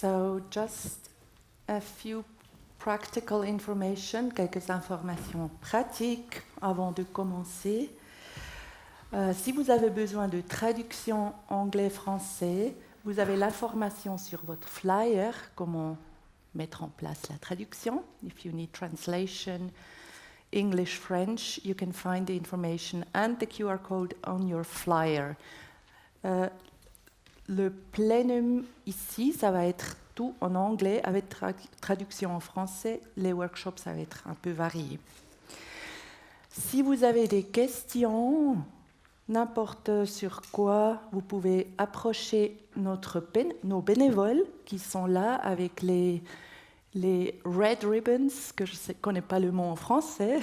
So just a few practical information, quelques informations pratiques avant de commencer. Si vous avez besoin de traduction anglais-français, vous avez l'information sur votre flyer, comment mettre en place la traduction. If you need translation, English-French, you can find the information and the QR code on your flyer. Le plénum ici, ça va être tout en anglais avec traduction en français. Les workshops, ça va être un peu varié. Si vous avez des questions, n'importe sur quoi, vous pouvez approcher nos bénévoles qui sont là avec les red ribbons, que je ne connais pas le mot en français.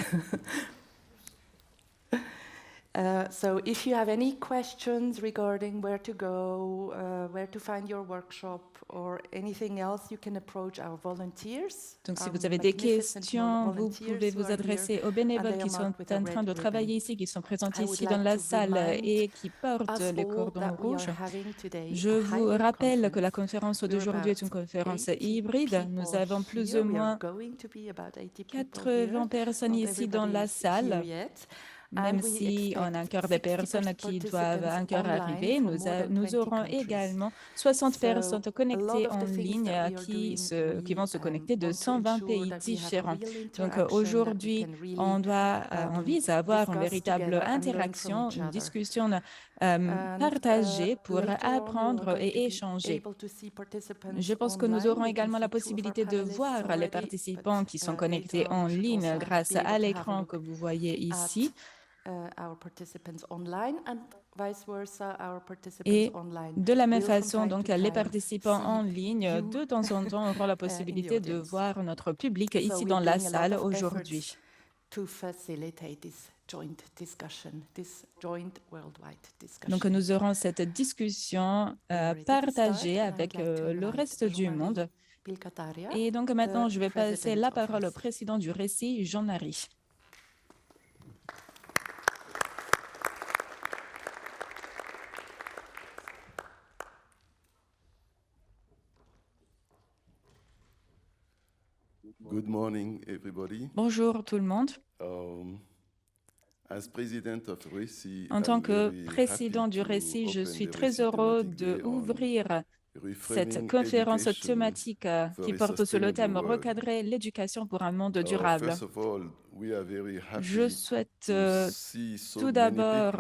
So if you have any questions regarding where to go, where to find your workshop or anything else, you can approach our volunteers. Donc, si vous avez des questions, vous pouvez vous adresser aux bénévoles qui sont en train de travailler ici, qui sont présents ici dans la salle et qui portent les cordons rouges. Je vous rappelle que la conférence d'aujourd'hui est une conférence hybride. Nous avons plus ou moins 80 personnes ici dans la salle. Même si on a encore des personnes qui doivent encore arriver, nous aurons également 60 personnes connectées en ligne qui vont se connecter de 120 pays différents. Donc aujourd'hui, on vise à avoir une véritable interaction, une discussion partagée pour apprendre et échanger. Je pense que nous aurons également la possibilité de voir les participants qui sont connectés en ligne grâce à l'écran que vous voyez ici. Et de la même façon, donc, les participants en ligne, de temps en temps, auront la possibilité de voir notre public ici dans la salle aujourd'hui. Donc, nous aurons cette discussion partagée avec le reste du monde. Et donc, maintenant, je vais passer la parole au président du récit, Jean-Marie. Good morning, everybody. Bonjour tout le monde. En tant que président du récit, je suis très heureux d'ouvrir cette conférence thématique qui porte sur le thème « Recadrer l'éducation pour un monde durable ». Je souhaite tout d'abord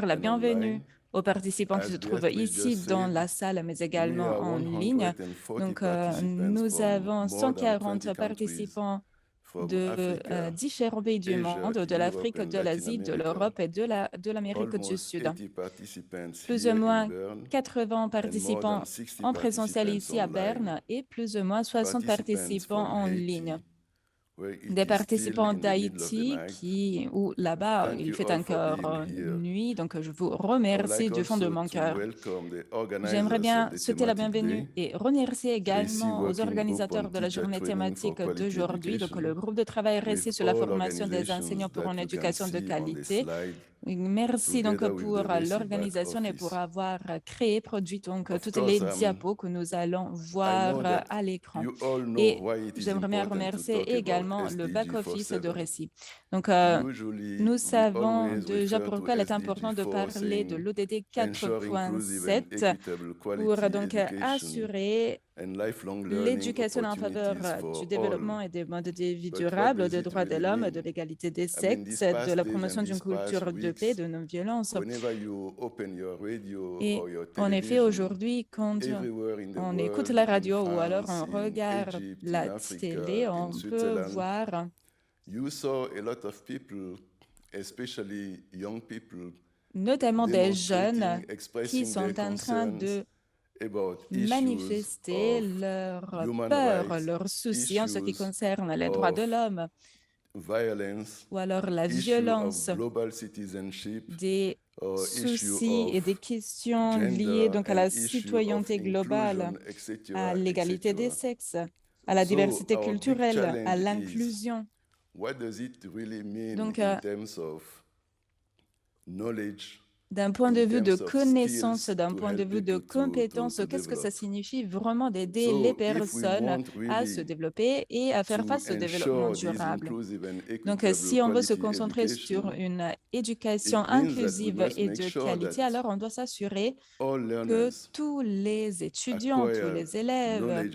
la bienvenue aux participants qui se trouvent ici dans la salle, mais également en ligne. Donc, nous avons 140 participants de différents pays du monde, de l'Afrique, de l'Asie, de l'Europe et de l'Amérique du Sud. Plus ou moins 80 participants en présentiel ici à Berne et plus ou moins 60 participants en ligne. Des participants d'Haïti où là-bas il fait encore nuit, donc je vous remercie du fond de mon cœur. J'aimerais bien souhaiter la bienvenue et remercier également aux organisateurs de la journée thématique d'aujourd'hui, donc le groupe de travail RECI sur la formation des enseignants pour une éducation de qualité. Merci donc pour l'organisation et pour avoir produit donc toutes les diapos que nous allons voir à l'écran. Et j'aimerais bien remercier également le back-office de RECI. Donc, nous savons déjà pourquoi il est important de parler de l'ODD 4.7 pour donc assurer l'éducation en faveur du développement et des modes de vie durables, des droits de l'homme, de l'égalité des sexes, de la promotion d'une culture de paix, de non-violence. Et en effet, aujourd'hui, quand on écoute la radio ou alors on regarde la télé, on peut voir notamment des jeunes qui sont en train de manifester leur peur, leur souci en ce qui concerne les droits de l'homme, ou alors la violence, des soucis et des questions liées donc à la citoyenneté globale, à l'égalité des sexes, à la diversité culturelle, à l'inclusion. Donc, d'un point de vue de connaissance, d'un point de vue de compétences, qu'est-ce que ça signifie vraiment d'aider les personnes à se développer et à faire face au développement durable. Donc, si on veut se concentrer sur une éducation inclusive et de qualité, alors on doit s'assurer que tous les étudiants, tous les élèves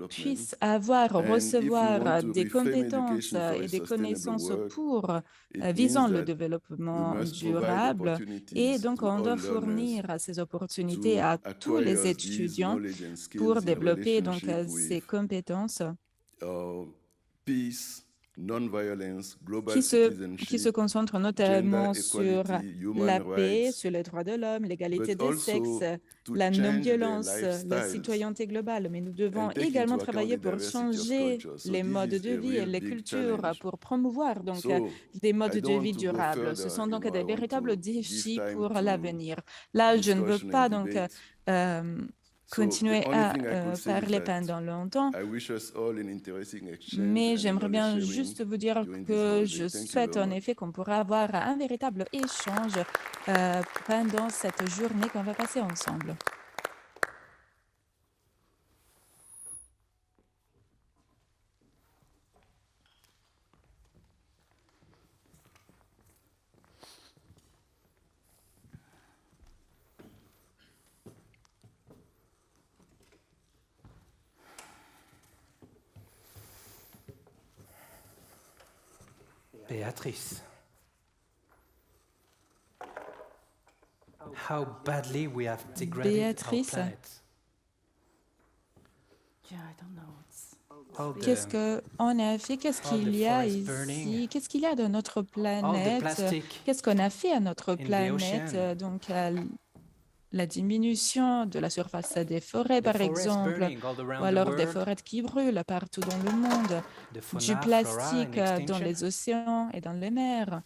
puissent recevoir des compétences et des connaissances pour visant le développement durable. Et donc, on doit fournir ces opportunités à tous les étudiants pour développer donc ces compétences qui se concentrent notamment sur la paix, sur les droits de l'homme, l'égalité des sexes, la non-violence, la citoyenneté globale. Mais nous devons également travailler pour changer les modes de vie et les cultures, pour promouvoir donc des modes de vie durables. Ce sont donc des véritables défis pour l'avenir. Là, je ne veux pas donc continuer à parler pendant longtemps, mais j'aimerais bien juste vous dire que je souhaite en effet qu'on pourra avoir un véritable échange pendant cette journée qu'on va passer ensemble. Beatrice, how badly we have degraded our planet. Yeah, I don't know. Qu'est-ce qu'il y a ici? Qu'est-ce qu'il y a de notre planète? Qu'est-ce qu'on a fait à notre planète? Donc, la diminution de la surface des forêts, par exemple, ou alors des forêts qui brûlent partout dans le monde, du plastique dans les océans et dans les mers,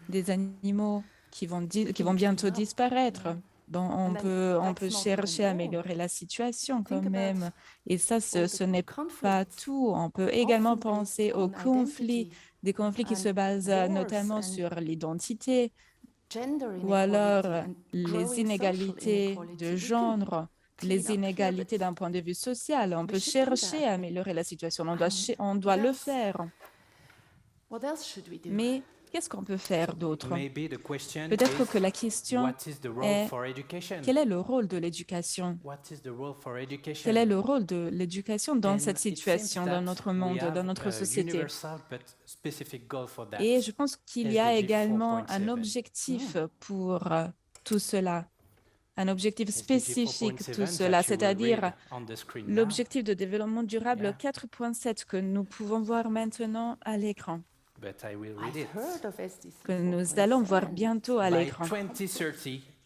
des animaux qui vont bientôt disparaître. Bon, on peut chercher à améliorer la situation quand même. Et ça, ce n'est pas tout. On peut également penser aux conflits, des conflits qui se basent notamment sur l'identité, ou alors les inégalités de genre, les inégalités d'un point de vue social. On peut chercher à améliorer la situation. On doit le faire. Mais qu'est-ce qu'on peut faire d'autre? Peut-être que la question est quel est le rôle de l'éducation? Quel est le rôle de l'éducation dans cette situation, dans notre monde, dans notre société? Et je pense qu'il y a également un objectif pour tout cela, un objectif spécifique tout cela, c'est-à-dire l'objectif de développement durable 4.7 que nous pouvons voir maintenant à l'écran, que nous allons voir bientôt à l'écran.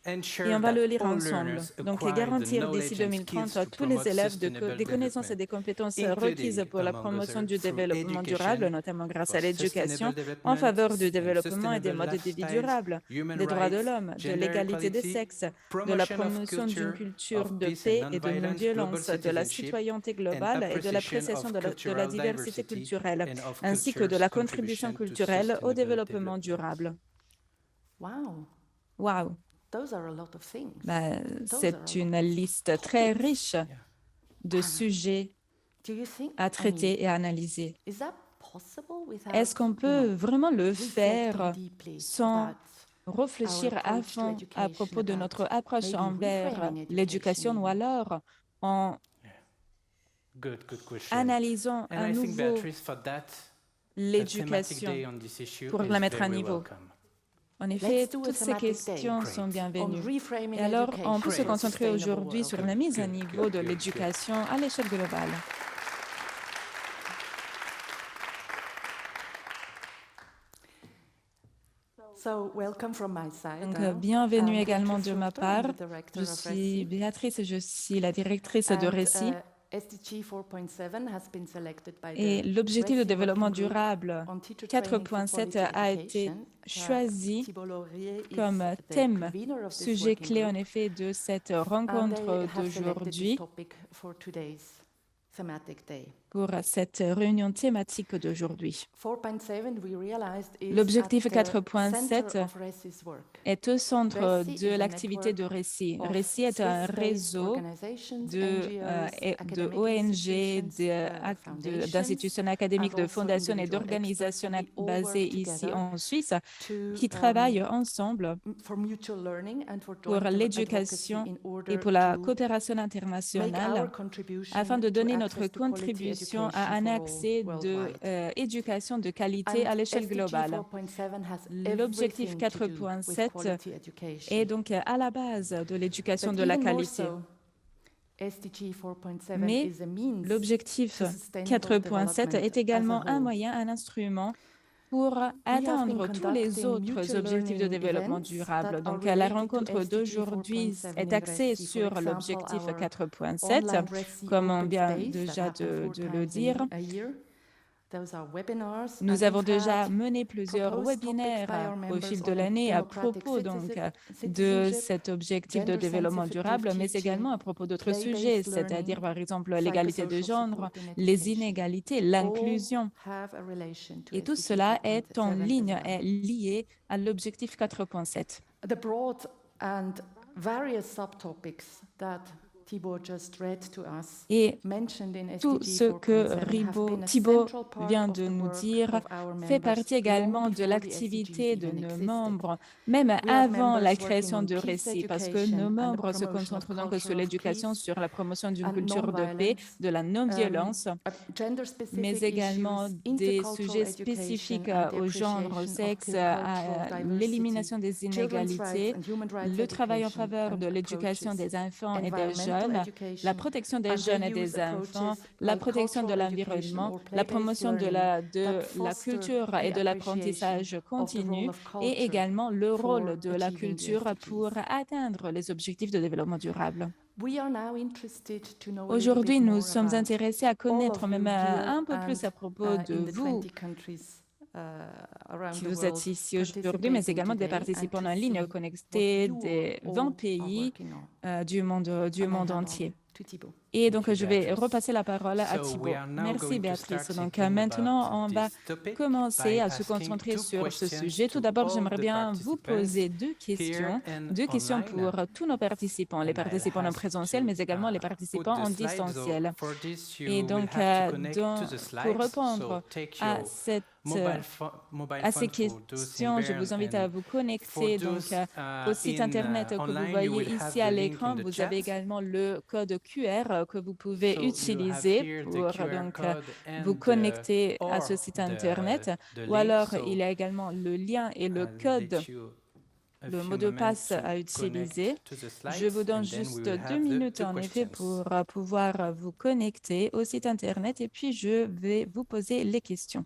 Et on va le lire ensemble. Donc, garantir d'ici 2030 à tous les élèves des connaissances et des compétences requises pour la promotion du développement durable, notamment grâce à l'éducation, en faveur du développement et des modes de vie durables, des droits de l'homme, de l'égalité des sexes, de la promotion d'une culture de paix et de non-violence, de la citoyenneté globale et de l'appréciation de la diversité culturelle, ainsi que de la contribution culturelle au développement durable. Wow! C'est une liste très riche de sujets à traiter et à analyser. Est-ce qu'on peut vraiment le faire sans réfléchir à fond à propos de notre approche envers l'éducation, ou alors en analysant à nouveau l'éducation pour la mettre à niveau? En effet, toutes ces questions sont bienvenues. Et alors, on peut se concentrer aujourd'hui sur la mise à niveau de l'éducation à l'échelle globale. Donc, bienvenue également de ma part. Je suis Béatrice et je suis la directrice de Récit. Et l'objectif de développement durable 4.7 a été choisi comme thème, sujet clé en effet de cette rencontre d'aujourd'hui. pour cette réunion thématique d'aujourd'hui. L'objectif 4.7 est au centre de l'activité de RECI. RECI est un réseau de ONG, d'institutions académiques, de fondations et d'organisations basées ici en Suisse qui travaillent ensemble pour l'éducation et pour la coopération internationale afin de donner notre contribution à un accès d'éducation de qualité à l'échelle globale. L'objectif 4.7 est donc à la base de l'éducation de la qualité. Mais l'objectif 4.7 est également un moyen, un instrument pour atteindre tous les autres objectifs de développement durable. Donc, la rencontre d'aujourd'hui est axée sur l'objectif 4.7, comme on vient déjà de le dire. Nous avons déjà mené plusieurs webinaires au fil de l'année à propos donc, de cet objectif de développement durable, mais également à propos d'autres sujets, c'est-à-dire par exemple l'égalité de genre, les inégalités, l'inclusion. Et tout cela est en ligne, est lié à l'objectif 4.7. Et tout ce que Thibaut vient de nous dire fait partie également de l'activité de nos membres, même avant la création de RECI, parce que nos membres se concentrent donc sur l'éducation, sur la promotion d'une culture de paix, de la non-violence, mais également des sujets spécifiques au genre, au sexe, à l'élimination des inégalités, le travail en faveur de l'éducation des enfants et des jeunes, la protection des jeunes et des enfants, la protection de l'environnement, la promotion de la culture et de l'apprentissage continu et également le rôle de la culture pour atteindre les objectifs de développement durable. Aujourd'hui, nous sommes intéressés à connaître même un peu plus à propos de vous qui vous êtes ici aujourd'hui, mais également des participants en ligne connectés des 20 pays du monde entier. Et donc, je vais repasser la parole à Thibaut. Merci, Béatrice. Donc, maintenant, on va commencer à se concentrer sur ce sujet. Tout d'abord, j'aimerais bien vous poser deux questions pour tous nos participants, les participants en présentiel, mais également les participants en distanciel. Et donc, pour répondre à ces questions, je vous invite à vous connecter donc, au site Internet que vous voyez ici à l'écran. Vous avez également le code QR que vous pouvez utiliser pour donc, vous connecter à ce site Internet. Ou alors, il y a également le lien et le code, le mot de passe à utiliser. Je vous donne juste 2 minutes en effet pour pouvoir vous connecter au site Internet et puis je vais vous poser les questions.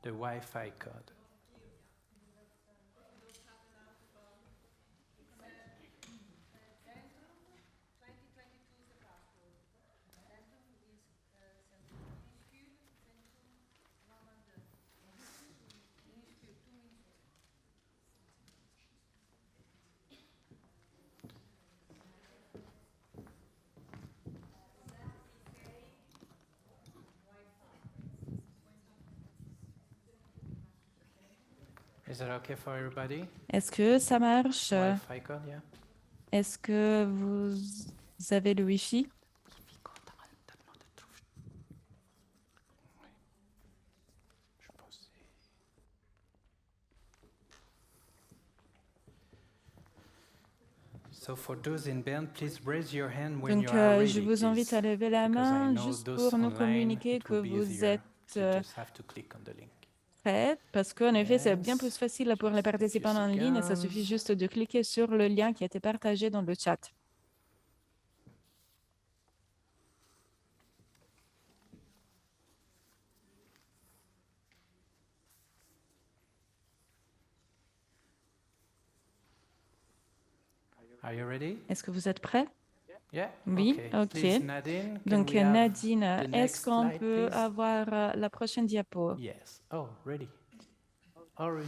The Wi-Fi code. Is that okay for everybody? Est-ce que ça marche? Wi-Fi code, yeah. Est-ce que vous avez le Wi-Fi? Donc, je vous invite à lever la main juste pour nous communiquer que vous êtes prêts, parce qu'en effet, c'est bien plus facile pour les participants en ligne. Ça suffit juste de cliquer sur le lien qui a été partagé dans le chat. Are you ready? Est-ce que vous êtes prêts? Oui, OK. Please, Nadine, can Donc, we have Nadine, the est-ce next qu'on slide, peut please? avoir la prochaine diapo? Yes. Oh, ready.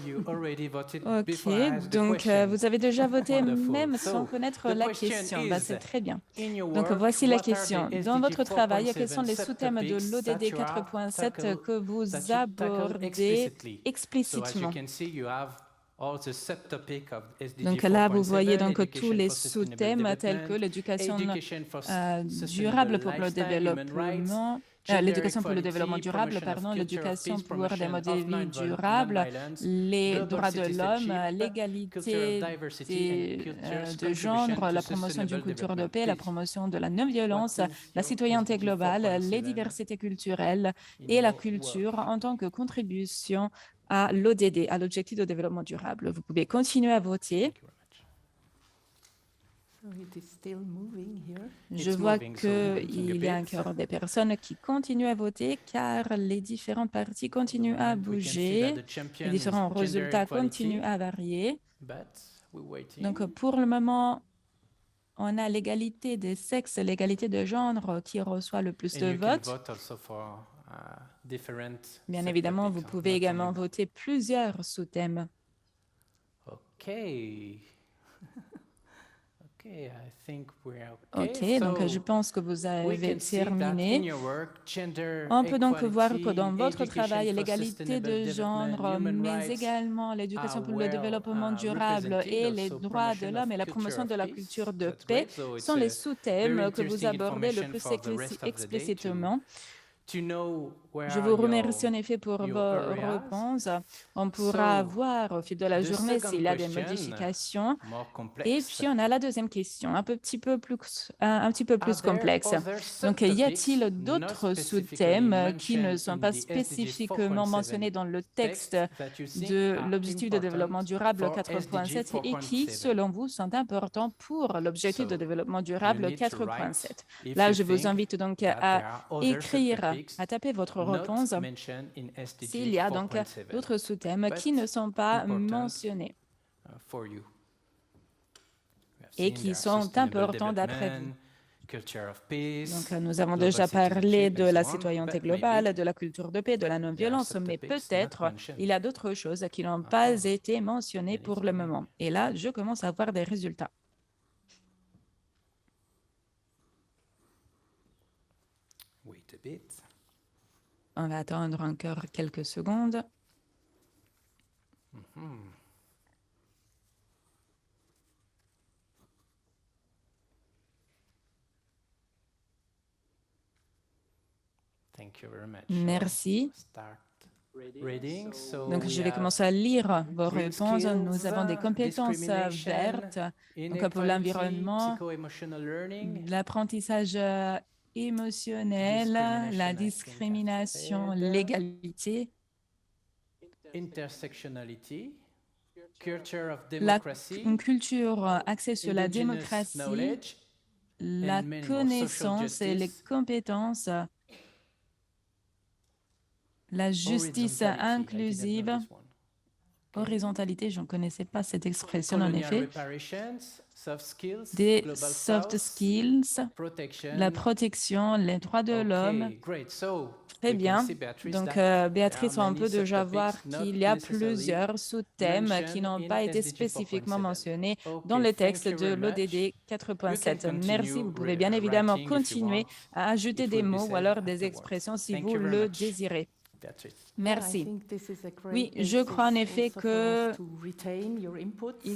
You already voted OK, before I asked the donc question. vous avez déjà voté Wonderful. même So, sans connaître the la question question. is, C'est très bien. in your Donc, work, voici la what are the question. Dans SDG votre travail, quels 4.7 sont les sous-thèmes de subtopics l'ODD that you have 4.7 que vous that you tackle abordez explicitly? So, as you explicitement? can see, you have all the subtopics of SDG Donc là, vous voyez 4.7, donc tous education les for sustainable sous-thèmes tels que development, l'éducation education for durable sustainable pour le lifestyle, human rights, développement, gender l'éducation pour le développement equality, durable, promotion of pardon, culture of l'éducation peace, pour des promotion modes de of vie durables, non-violence, les global droits de l'homme, citizenship, culture l'égalité of diversity and culture's de contribution genre, to la promotion d'une sustainable culture de development. paix, la Please, promotion de la non-violence, what is la your citoyenneté SDG globale, les 4.7 diversités culturelles in et la your culture work? en tant que contribution à l'ODD, à l'objectif de développement durable. Vous pouvez continuer à voter. Thank you very much. So it is still moving here. Je It's vois moving, so we're waiting a qu'il y a bit. encore des personnes qui continuent à voter car les différentes parties continuent à moment, we can see bouger, that the champion les différents is gender résultats equality, continuent à varier. but we're waiting. Donc pour le moment, on a l'égalité des sexes, l'égalité de genre qui reçoit le plus And de you can votes. vote also for different Bien évidemment, vous subtopics, pouvez not également only- voter plusieurs sous-thèmes. Okay. Okay, I think we're OK, okay. donc So je pense que vous we avez can see that in terminé. your work, gender On peut donc voir que dans equality, votre education travail, for l'égalité sustainable de development, genre, human mais rights également l'éducation are pour le well, développement durable represented, et les also droits de promotion l'homme of et la culture promotion of de la peace. culture de That's paix great. So it's sont les a sous-thèmes very que vous interesting abordez le information plus for the rest of the day explicitement. to know where Je are vous remercie en your effet pour your vos areas. réponses. On pourra So, voir au fil de la the journée second s'il y a des question, modifications. more Et complex. puis, on a la deuxième question, un petit peu plus complexe. Donc, y a-t-il d'autres sous-thèmes qui ne sont pas spécifiquement mentionnés dans le texte de l'objectif de développement durable 4.7 et qui, selon vous, sont importants pour l'objectif de développement durable 4.7? Là, je vous invite donc à écrire, à taper votre réponse s'il y a donc d'autres sous-thèmes qui ne sont pas mentionnés et qui sont importants d'après vous. Donc, nous avons déjà parlé de la citoyenneté globale, de la culture de paix, de la non-violence, mais peut-être il y a d'autres choses qui n'ont pas été mentionnées pour le moment. Et là, je commence à voir des résultats. Wait a bit. On va attendre encore quelques secondes. Thank you very much. Merci. Start reading. So Donc, we je vais have commencer à lire vos green réponses. Nous skills, avons des compétences discrimination, vertes donc pour inequality, l'environnement, psycho-emotional learning, l'apprentissage émotionnel, la discrimination, l'égalité, intersectionality, culture of democracy, une culture axée sur la indigenous démocratie, knowledge, la and many more. connaissance Social et les justice, compétences, la justice horizontalité. I didn't inclusive, know this one. horizontalité, je ne connaissais pas cette expression en Colonial effet, reparations, soft skills, des global soft south, skills, protection. la protection, les droits de l'homme. Okay, great. So Très we can bien. see, Beatrice, Donc, that Béatrice, there are on peut many déjà subtopics voir not qu'il y a necessarily plusieurs sous-thèmes qui n'ont pas été spécifiquement mentionnés dans le texte de l'ODD 4.7. Merci. Vous pouvez bien évidemment continuer à ajouter des mots ou alors des expressions si vous le désirez. Merci. Oui, je crois en effet qu'il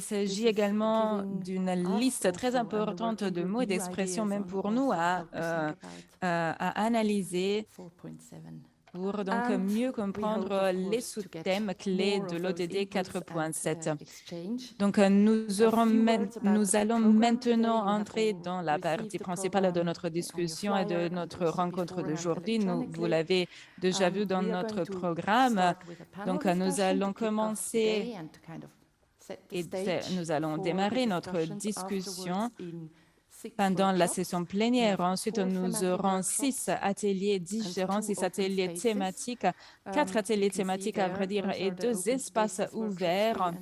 s'agit également d'une liste très importante de mots et d'expressions, même pour nous, à analyser pour donc mieux comprendre les sous-thèmes clés de l'ODD 4.7. Donc, nous allons maintenant entrer dans la partie principale de notre discussion et de notre rencontre d'aujourd'hui. Vous l'avez déjà vu dans notre programme. Donc, nous allons commencer et nous allons démarrer notre discussion pendant la session plénière. Ensuite, nous aurons 6 ateliers différents, 6 ateliers thématiques, 4 ateliers thématiques à vrai dire et 2 espaces ouverts.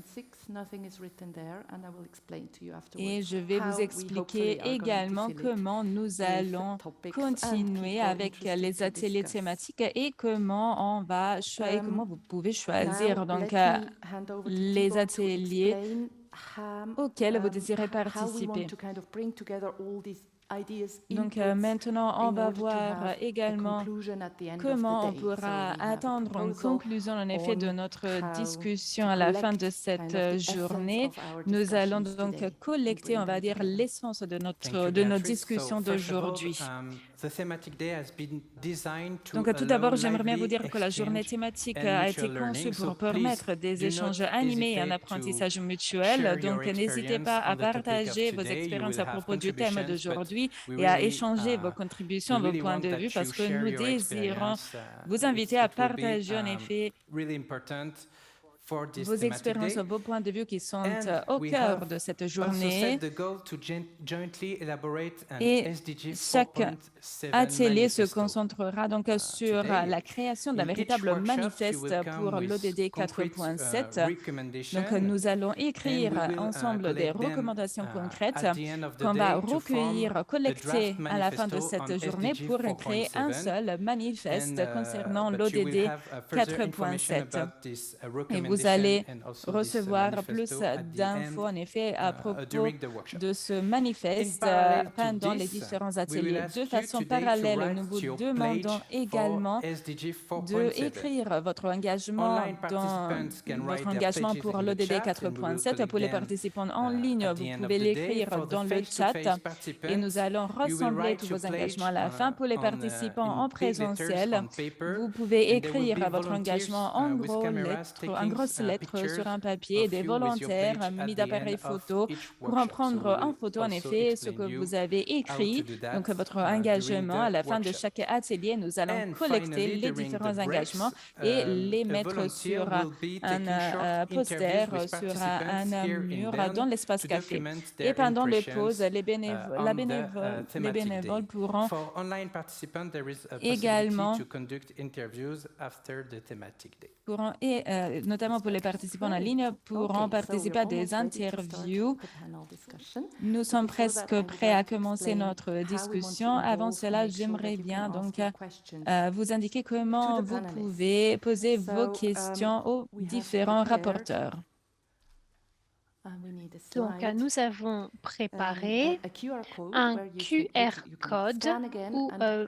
Et je vais vous expliquer également comment nous allons continuer avec les ateliers thématiques et comment on va choisir, comment vous pouvez choisir donc les ateliers auxquels vous désirez participer. Donc maintenant, on va voir également comment on pourra attendre une conclusion en effet de notre discussion à la fin de cette journée. Nous allons donc collecter, on va dire, l'essence de nos discussions d'aujourd'hui. Donc tout d'abord, j'aimerais bien vous dire que la journée thématique a été conçue pour permettre des échanges animés et un apprentissage mutuel. Donc n'hésitez pas à partager vos expériences à propos du thème d'aujourd'hui et à échanger vos contributions, vos points de vue, parce que nous désirons vous inviter à partager en effet vos expériences, vos points de vue qui sont au cœur de cette journée. Et chaque atelier se concentrera donc sur la création d'un véritable manifeste pour l'ODD 4.7. Donc nous allons écrire ensemble des recommandations concrètes qu'on va recueillir, collecter à la fin de cette journée pour créer un seul manifeste concernant l'ODD 4.7. Et vous allez recevoir plus d'infos en effet à propos de ce manifeste pendant les différents ateliers. De façon parallèle, nous vous demandons également d'écrire votre engagement pour l'ODD 4.7. Pour les participants en ligne, vous pouvez l'écrire dans le chat et nous allons rassembler tous vos engagements à la fin. Pour les participants en présentiel, vous pouvez écrire votre engagement en grosses lettres sur un papier, des volontaires munis d'appareils photo pour en prendre en photo en effet ce que vous avez écrit, donc votre engagement. À la fin de chaque atelier, nous allons collecter les différents engagements et les mettre sur un poster, sur un mur dans l'espace café. Et pendant les pauses, les bénévoles pourront également et notamment pour les participants en ligne, pourront participer à des interviews. Nous sommes presque prêts à commencer notre discussion. Avant cela, j'aimerais bien donc vous indiquer comment vous pouvez poser vos questions aux différents rapporteurs. Donc, nous avons préparé un QR code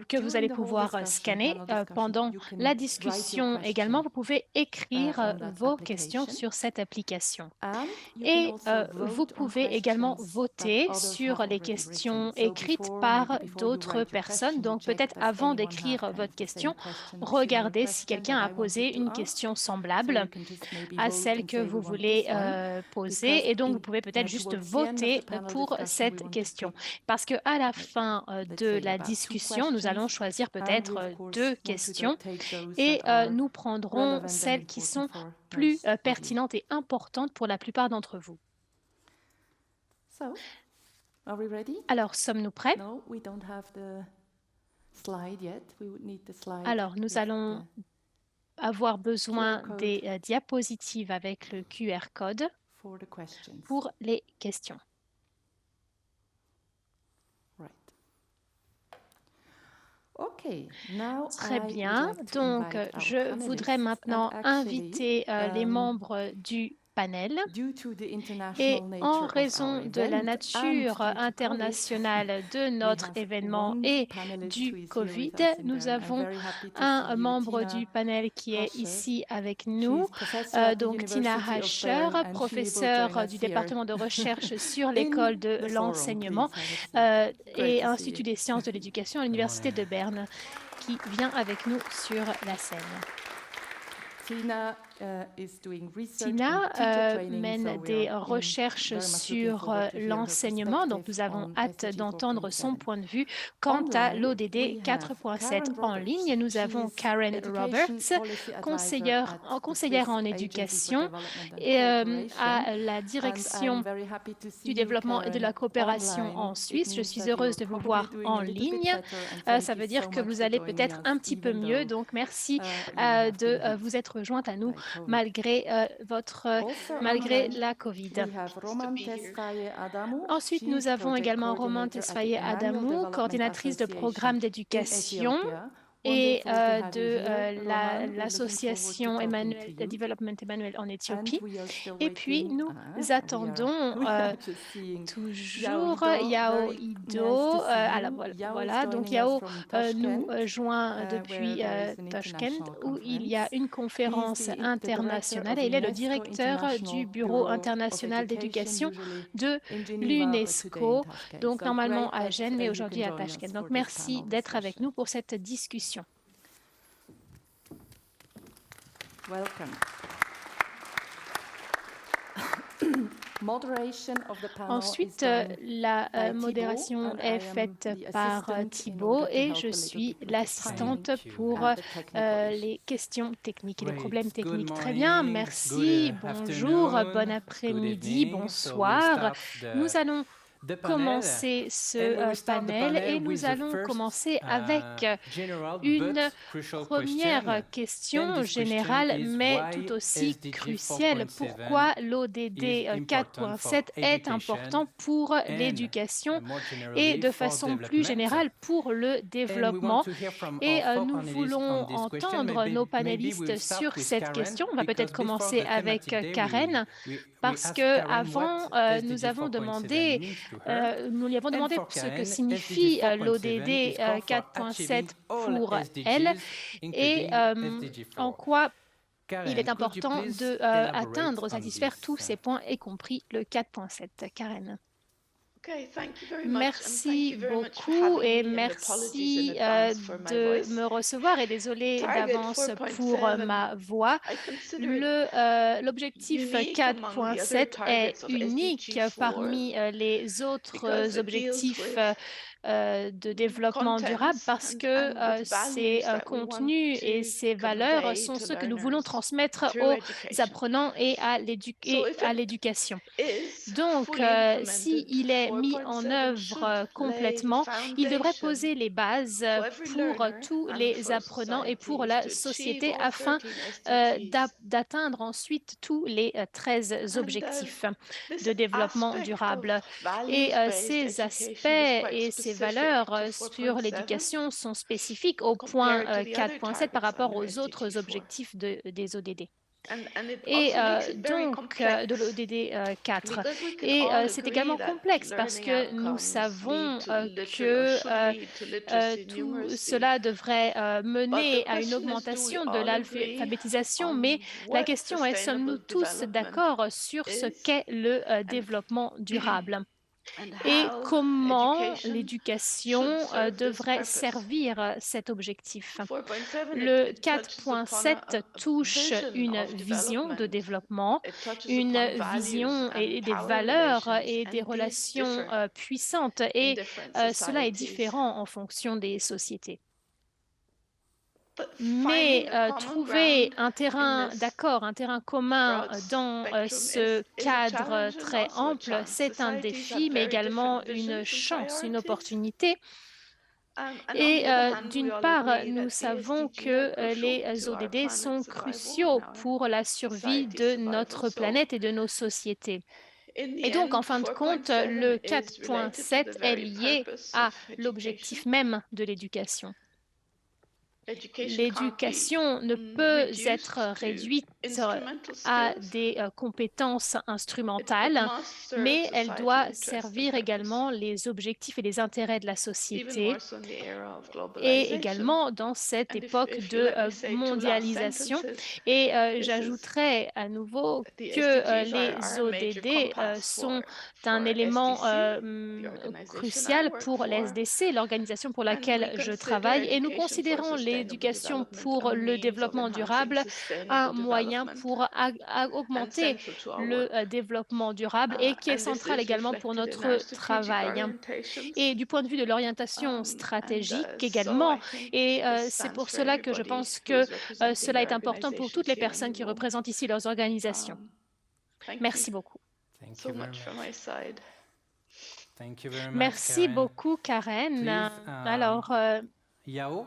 que vous allez pouvoir scanner pendant la discussion. Également, vous pouvez écrire vos questions sur cette application. Et vous pouvez également voter sur les questions écrites par d'autres personnes. Donc, peut-être avant d'écrire votre question, regardez si quelqu'un a posé une question semblable à celle que vous voulez poser. Et donc, vous pouvez peut-être juste voter pour cette question. Parce qu'à la fin de la discussion, nous allons choisir peut-être 2 questions et nous prendrons celles qui sont plus pertinentes et importantes pour la plupart d'entre vous. Alors, sommes-nous prêts? Alors, nous allons avoir besoin des diapositives avec le QR code pour les questions. Très bien. Donc, je voudrais maintenant inviter les membres du panel. Et en raison de la nature internationale de notre événement et du Covid, nous avons un membre du panel qui est ici avec nous, donc Tina Hascher, professeure du département de recherche sur l'école de l'enseignement et Institut des sciences de l'éducation à l'Université de Berne, qui vient avec nous sur la scène. mène des recherches sur l'enseignement, donc nous avons hâte d'entendre son point de vue quant à l'ODD 4.7 en ligne. Nous avons Karen Roberts, conseillère en éducation et à la direction du développement et de la coopération en Suisse. Je suis heureuse de vous voir en ligne. Ça veut dire que vous allez peut-être un petit peu mieux, donc merci de vous être rejointe à nous malgré la COVID. Ensuite, nous avons également Roman Tesfaye Adamou, coordinatrice de programme d'éducation et de l'association de Development Emmanuel en Éthiopie. Et puis, nous attendons toujours Yao Ido. Alors, voilà, donc Yao nous joint depuis Tashkent, où il y a une conférence internationale et il est le directeur du Bureau international d'éducation de l'UNESCO, donc normalement à Gênes, mais aujourd'hui à Tashkent. Donc, merci d'être avec nous pour cette discussion. Welcome. Ensuite, la modération est faite par Thibaut et je suis l'assistante pour les questions techniques et les problèmes techniques. Très bien, merci, bonjour, bon après-midi, bonsoir. Nous allons commencer ce panel et nous allons commencer avec une première question générale mais tout aussi cruciale. Pourquoi l'ODD 4.7 est important pour l'éducation et de façon plus générale pour le développement? Et nous voulons entendre nos panélistes sur cette question. On va peut-être commencer avec Karen parce qu'avant, nous lui avons demandé ce que signifie l'ODD 4.7 pour elle et en quoi il est important d'atteindre, satisfaire tous ces points, y compris le 4.7. Karen. Merci beaucoup et merci de me recevoir et désolée d'avance pour ma voix. L'objectif 4.7 est unique parmi les autres objectifs de développement durable parce que ces contenus et ces valeurs sont ceux que nous voulons transmettre aux apprenants et à l'éducation. Donc, s'il est mis en œuvre complètement, il devrait poser les bases pour tous les apprenants et pour la société afin d'atteindre ensuite tous les 13 objectifs de développement durable. Et ces aspects et ces valeurs sur l'éducation sont spécifiques au point 4.7 par rapport aux autres objectifs des ODD. Et donc de l'ODD 4. Et c'est également complexe parce que nous savons que tout cela devrait mener à une augmentation de l'alphabétisation, mais la question est, sommes-nous tous d'accord sur ce qu'est le développement durable? Et comment l'éducation devrait servir cet objectif. Le 4.7 touche une vision de développement, une vision et des valeurs et des relations puissantes, et cela est différent en fonction des sociétés. Mais trouver un terrain d'accord, un terrain commun dans ce cadre très ample, c'est un défi, mais également une chance, une opportunité. Et d'une part, nous savons que les ODD sont cruciaux pour la survie de notre planète et de nos sociétés. Et donc, en fin de compte, le 4.7 est lié à l'objectif même de l'éducation. L'éducation ne peut être réduite à des compétences instrumentales, mais elle doit servir également les objectifs et les intérêts de la société, et également dans cette époque de mondialisation. Et j'ajouterais à nouveau que les ODD sont un élément crucial pour l'SDC, l'organisation pour laquelle je travaille, et nous considérons les l'éducation pour le développement durable un moyen pour augmenter le développement durable et qui est central également pour notre travail. Et du point de vue de l'orientation stratégique également, et c'est pour cela que je pense que cela est important pour toutes les personnes qui représentent ici leurs organisations. Merci beaucoup. Merci beaucoup, Karen. Alors, Yao,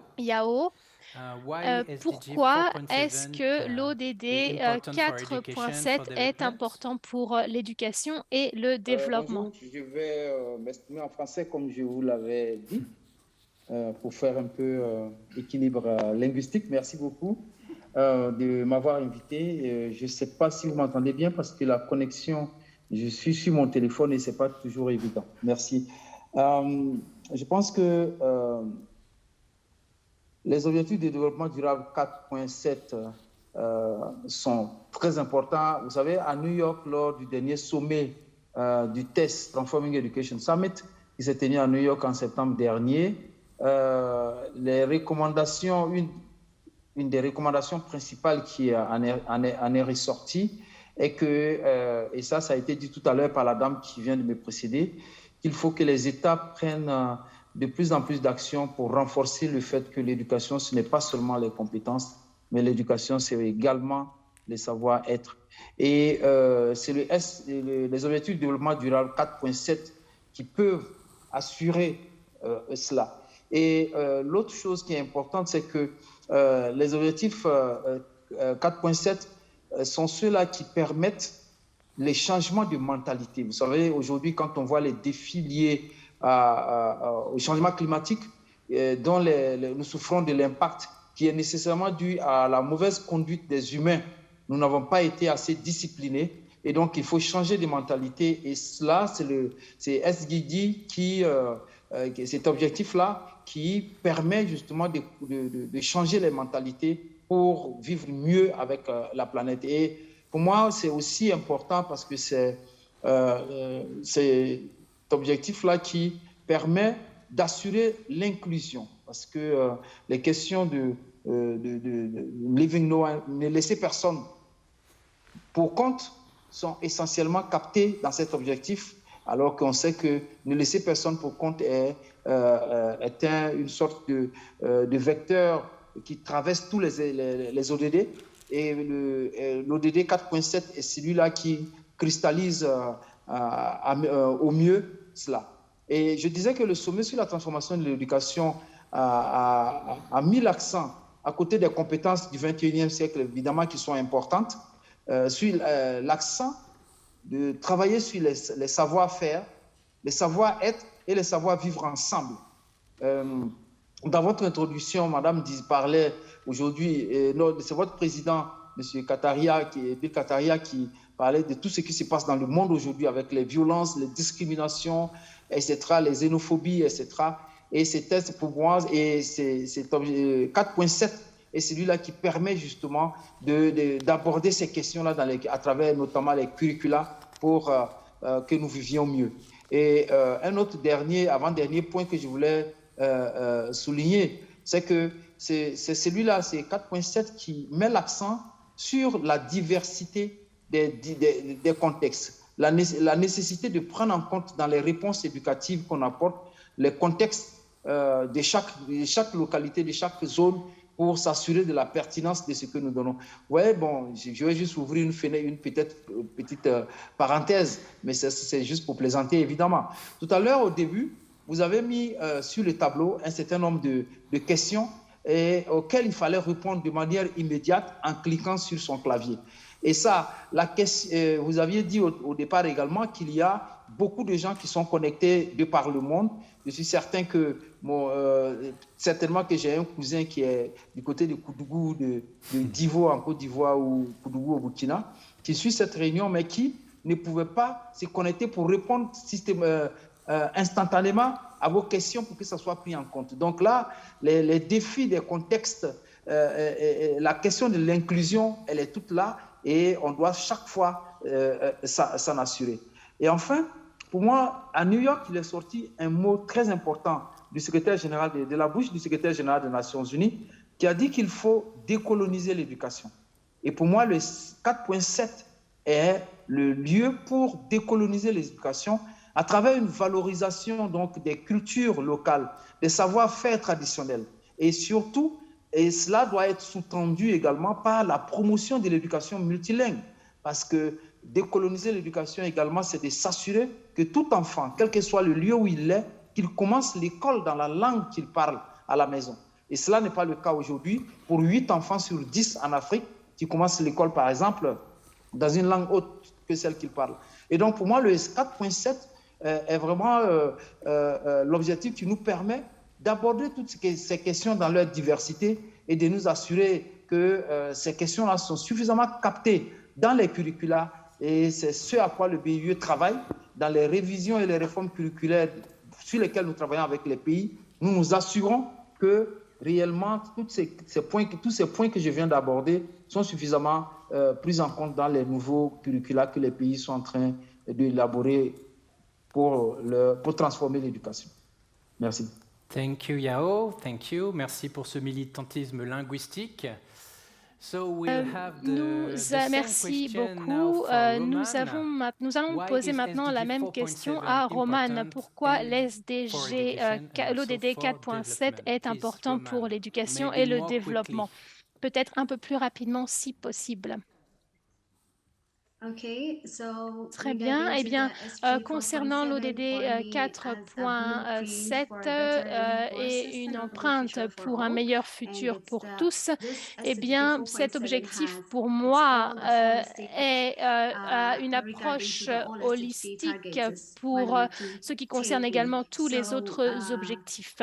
pourquoi est-ce que l'ODD 4.7 est important pour l'éducation et le développement? Bonjour, je vais m'exprimer en français comme je vous l'avais dit, pour faire un peu équilibre linguistique. Merci beaucoup de m'avoir invité. Je ne sais pas si vous m'entendez bien parce que la connexion, je suis sur mon téléphone et ce n'est pas toujours évident. Merci. Je pense que les objectifs de développement durable 4.7 sont très importants. Vous savez, à New York, lors du dernier sommet du TESS, Transforming Education Summit, qui s'est tenu à New York en septembre dernier, les recommandations, une des recommandations principales qui en est ressortie est que, et ça a été dit tout à l'heure par la dame qui vient de me précéder, qu'il faut que les États prennent de plus en plus d'actions pour renforcer le fait que l'éducation, ce n'est pas seulement les compétences, mais l'éducation, c'est également les savoir-être. Et c'est les objectifs de développement durable 4.7 qui peuvent assurer cela. Et l'autre chose qui est importante, c'est que les objectifs 4.7 sont ceux-là qui permettent les changements de mentalité. Vous savez, aujourd'hui, quand on voit les défis liés au changement climatique, dont nous souffrons de l'impact qui est nécessairement dû à la mauvaise conduite des humains, nous n'avons pas été assez disciplinés. Et donc, il faut changer de mentalité. Et cela, c'est SDG cet objectif-là qui permet justement de changer les mentalités pour vivre mieux avec la planète. Et pour moi, c'est aussi important parce que c'est cet objectif-là qui permet d'assurer l'inclusion. Parce que les questions de living no one, ne laisser personne pour compte, sont essentiellement captées dans cet objectif, alors qu'on sait que ne laisser personne pour compte est une sorte de vecteur qui traverse tous les ODD. Et l'ODD 4.7 est celui-là qui cristallise au mieux cela. Et je disais que le sommet sur la transformation de l'éducation a mis l'accent, à côté des compétences du 21e siècle, évidemment, qui sont importantes, sur l'accent de travailler sur les savoir-faire, les savoir-être et les savoir-vivre ensemble. Dans votre introduction, Madame parlait aujourd'hui, c'est votre président, M. Kataria, Bill Kataria, qui parlait de tout ce qui se passe dans le monde aujourd'hui avec les violences, les discriminations, etc., les xénophobies, etc. Et ces tests pour moi, et c'est 4.7 est celui-là qui permet justement d'aborder ces questions-là à travers notamment les curricula pour que nous vivions mieux. Et un autre avant-dernier point que je voulais souligner, c'est que c'est celui-là, c'est 4.7 qui met l'accent sur la diversité des contextes, la nécessité de prendre en compte dans les réponses éducatives qu'on apporte les contextes de chaque localité, de chaque zone, pour s'assurer de la pertinence de ce que nous donnons. Vous voyez, bon, je vais juste ouvrir une petite parenthèse, mais c'est juste pour plaisanter, évidemment. Tout à l'heure, au début, vous avez mis sur le tableau un certain nombre de questions auxquelles il fallait répondre de manière immédiate en cliquant sur son clavier. Et ça, vous aviez dit au départ également qu'il y a beaucoup de gens qui sont connectés de par le monde. Je suis certain que, certainement que j'ai un cousin qui est du côté de Koudougou, de Divo en Côte d'Ivoire ou Koudougou au Burkina, qui suit cette réunion, mais qui ne pouvait pas se connecter pour répondre instantanément à vos questions pour que ça soit pris en compte. Donc là, les défis des contextes, la question de l'inclusion, elle est toute là et on doit chaque fois s'en assurer. Et enfin, pour moi, à New York, il est sorti un mot très important du secrétaire général de la bouche du secrétaire général des Nations Unies, qui a dit qu'il faut décoloniser l'éducation. Et pour moi, le 4.7 est le lieu pour décoloniser l'éducation à travers une valorisation donc, des cultures locales, des savoir-faire traditionnels. Et surtout, et cela doit être sous-tendu également par la promotion de l'éducation multilingue. Parce que décoloniser l'éducation également, c'est de s'assurer que tout enfant, quel que soit le lieu où il est, qu'il commence l'école dans la langue qu'il parle à la maison. Et cela n'est pas le cas aujourd'hui pour 8 enfants sur 10 en Afrique qui commencent l'école, par exemple, dans une langue autre que celle qu'ils parlent. Et donc, pour moi, le 4.7 est vraiment l'objectif qui nous permet d'aborder toutes ces questions dans leur diversité et de nous assurer que ces questions-là sont suffisamment captées dans les curricula. Et c'est ce à quoi le BIE travaille dans les révisions et les réformes curriculaires sur lesquelles nous travaillons avec les pays. Nous nous assurons que réellement tous ces points que je viens d'aborder sont suffisamment pris en compte dans les nouveaux curricula que les pays sont en train d'élaborer pour transformer l'éducation. Merci. Thank you, Yao. Thank you. Merci pour ce militantisme linguistique. Merci beaucoup. Nous allons poser maintenant la même question à Roman. Pourquoi l'ODD 4.7 est important pour l'éducation et le développement? Peut-être un peu plus rapidement si possible. Très bien. Eh bien, concernant l'ODD 4.7 et une empreinte pour un meilleur futur pour tous, eh bien, cet objectif pour moi est une approche holistique pour ce qui concerne également tous les autres objectifs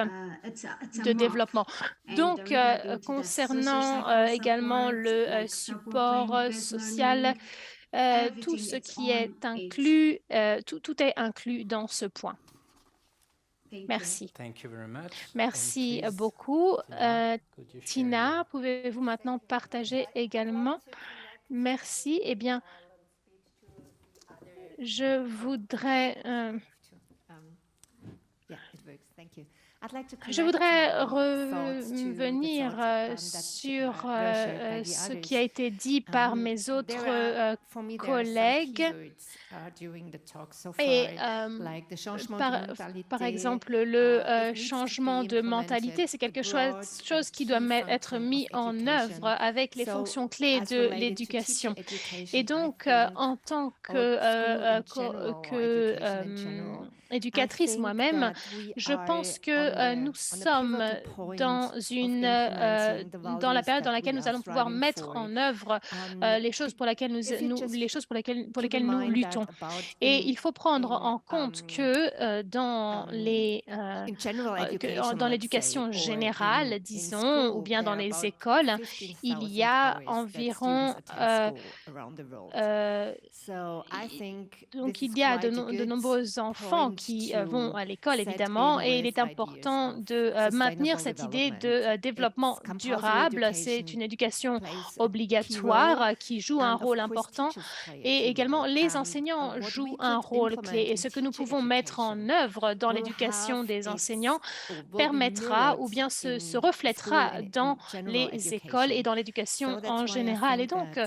de développement. Donc, concernant également le support social, tout ce qui est inclus, tout est inclus dans ce point. Merci. Merci beaucoup. Tina, pouvez-vous maintenant partager également? Merci. Eh bien, je voudrais revenir sur ce qui a été dit par mes autres collègues. Et par exemple, le changement de mentalité, c'est quelque chose qui doit être mis en œuvre avec les fonctions clés de l'éducation. Et donc, en tant qu'éducatrice moi-même, je pense que nous sommes dans la période dans laquelle nous allons pouvoir mettre en œuvre les choses pour lesquelles nous luttons. Et il faut prendre en compte que dans l'éducation générale, disons, ou bien dans les écoles, il y a environ donc il y a de nombreux enfants qui vont à l'école, évidemment, et il est important de maintenir cette idée de développement durable. C'est une éducation obligatoire qui joue un rôle important et également les enseignants jouent un rôle clé. Et ce que nous pouvons mettre en œuvre dans l'éducation des enseignants permettra ou bien se reflètera dans les écoles et dans l'éducation en général. Et donc,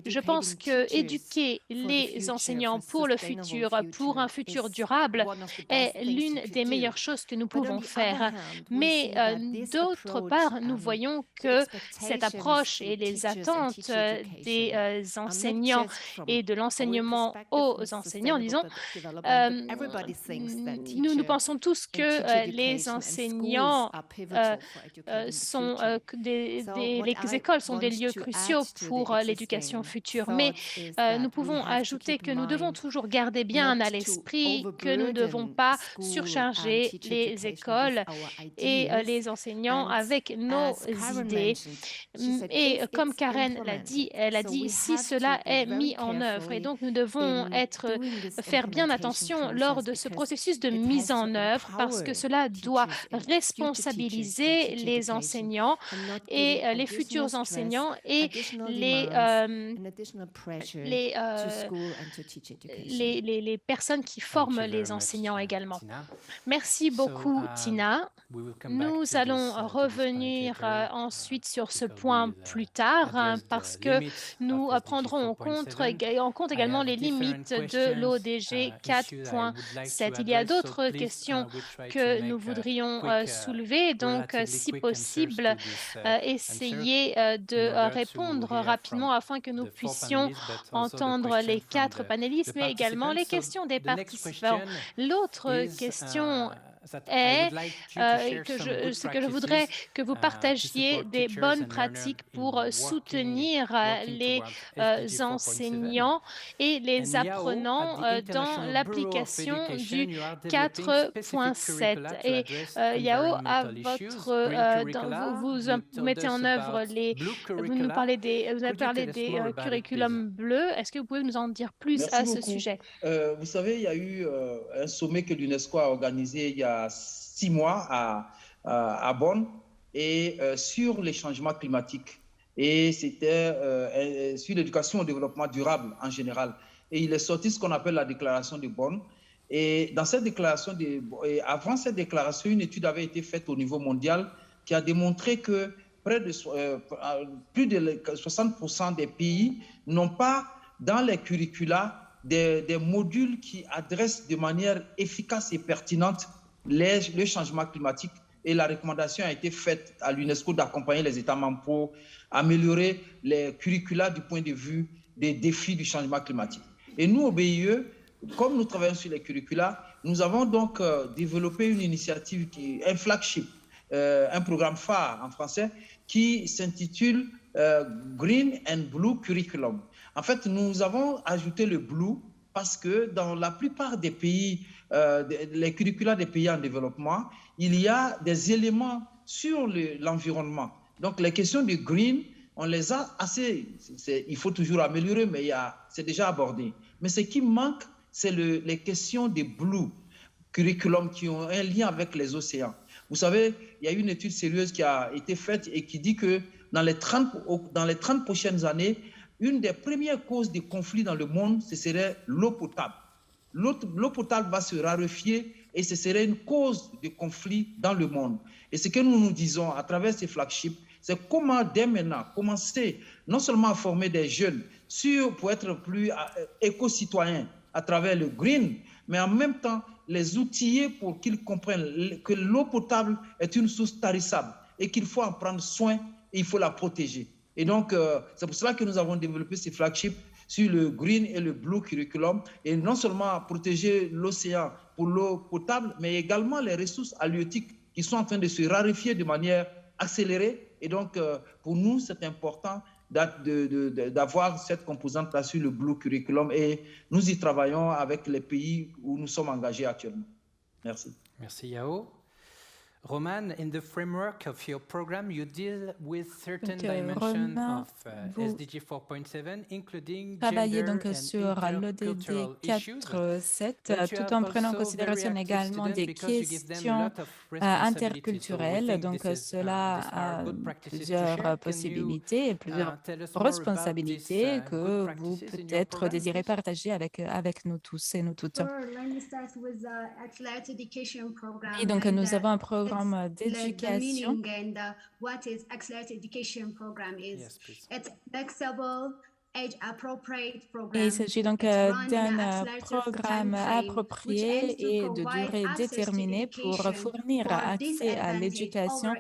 je pense que éduquer les enseignants pour le futur, pour un futur durable, est l'une des meilleures choses que nous pouvons faire. Mais d'autre part, nous voyons que cette approche et les attentes des enseignants et de l'enseignement aux enseignants, disons, nous pensons tous que les enseignants les écoles sont des lieux cruciaux pour l'éducation future. Mais nous pouvons ajouter que nous devons toujours garder bien à l'esprit que nous ne devons pas surcharger les écoles et les enseignants avec nos idées. Et comme Karen l'a dit, elle a dit si cela est mis en œuvre. Et donc, nous devons faire bien attention lors de ce processus de mise en œuvre parce que cela doit responsabiliser les enseignants et les futurs enseignants et les personnes qui forment les enseignants. enseignants également. Merci beaucoup, Tina. Nous allons revenir ensuite sur ce point plus tard parce que nous prendrons en compte également les limites de l'ODG 4.7. Il y a d'autres questions que nous voudrions soulever, donc si possible, essayez de répondre rapidement afin que nous puissions entendre les 4 panélistes, mais également les questions des participants. L'autre question est que je voudrais que vous partagiez des bonnes pratiques pour soutenir les enseignants et les apprenants dans l'application du 4.7. Et Yao, vous mettez en œuvre vous avez parlé des curriculums bleus. Est-ce que vous pouvez nous en dire plus à ce sujet? Vous savez, il y a eu un sommet que l'UNESCO a organisé il y a 6 mois à Bonn et sur les changements climatiques. Et c'était sur l'éducation au développement durable en général. Et il est sorti ce qu'on appelle la déclaration de Bonn. Et dans cette déclaration, avant cette déclaration, une étude avait été faite au niveau mondial qui a démontré que plus de 60% des pays n'ont pas dans les curricula des modules qui adressent de manière efficace et pertinente le changement climatique. Et la recommandation a été faite à l'UNESCO d'accompagner les États membres pour améliorer les curricula du point de vue des défis du changement climatique. Et nous, au BIE, comme nous travaillons sur les curricula, nous avons donc développé une initiative, un flagship, un programme phare en français, qui s'intitule Green and Blue Curriculum. En fait, nous avons ajouté le blue parce que dans la plupart des pays, les curricula des pays en développement, il y a des éléments sur l'environnement. Donc, les questions de green, on les a assez... il faut toujours améliorer, mais c'est déjà abordé. Mais ce qui manque, c'est les questions de blue curriculum qui ont un lien avec les océans. Vous savez, il y a une étude sérieuse qui a été faite et qui dit que dans les 30 prochaines années, une des premières causes de conflits dans le monde, ce serait l'eau potable. L'eau potable va se raréfier et ce serait une cause de conflit dans le monde. Et ce que nous nous disons à travers ces flagships, c'est comment dès maintenant commencer non seulement à former des jeunes pour être plus éco-citoyens à travers le green, mais en même temps les outiller pour qu'ils comprennent que l'eau potable est une source tarissable et qu'il faut en prendre soin et il faut la protéger. Et donc, c'est pour cela que nous avons développé ces flagships sur le green et le blue curriculum, et non seulement protéger l'océan pour l'eau potable, mais également les ressources halieutiques qui sont en train de se raréfier de manière accélérée. Et donc, pour nous, c'est important d'avoir cette composante-là sur le blue curriculum, et nous y travaillons avec les pays où nous sommes engagés actuellement. Merci. Merci Yao. Roman, in the framework of your program, you deal with certain dimensions of SDG 4.7, including travaillez donc gender sur and l'ODD intercultural 4.7 tout en prenant en considération également des questions interculturelles. Donc cela a plusieurs possibilités et plusieurs responsabilités que vous peut-être désirez partager avec nous tous et nous toutes. Et donc nous avons un programme d'éducation. Et il s'agit donc d'un programme approprié et de durée déterminée pour fournir accès à l'éducation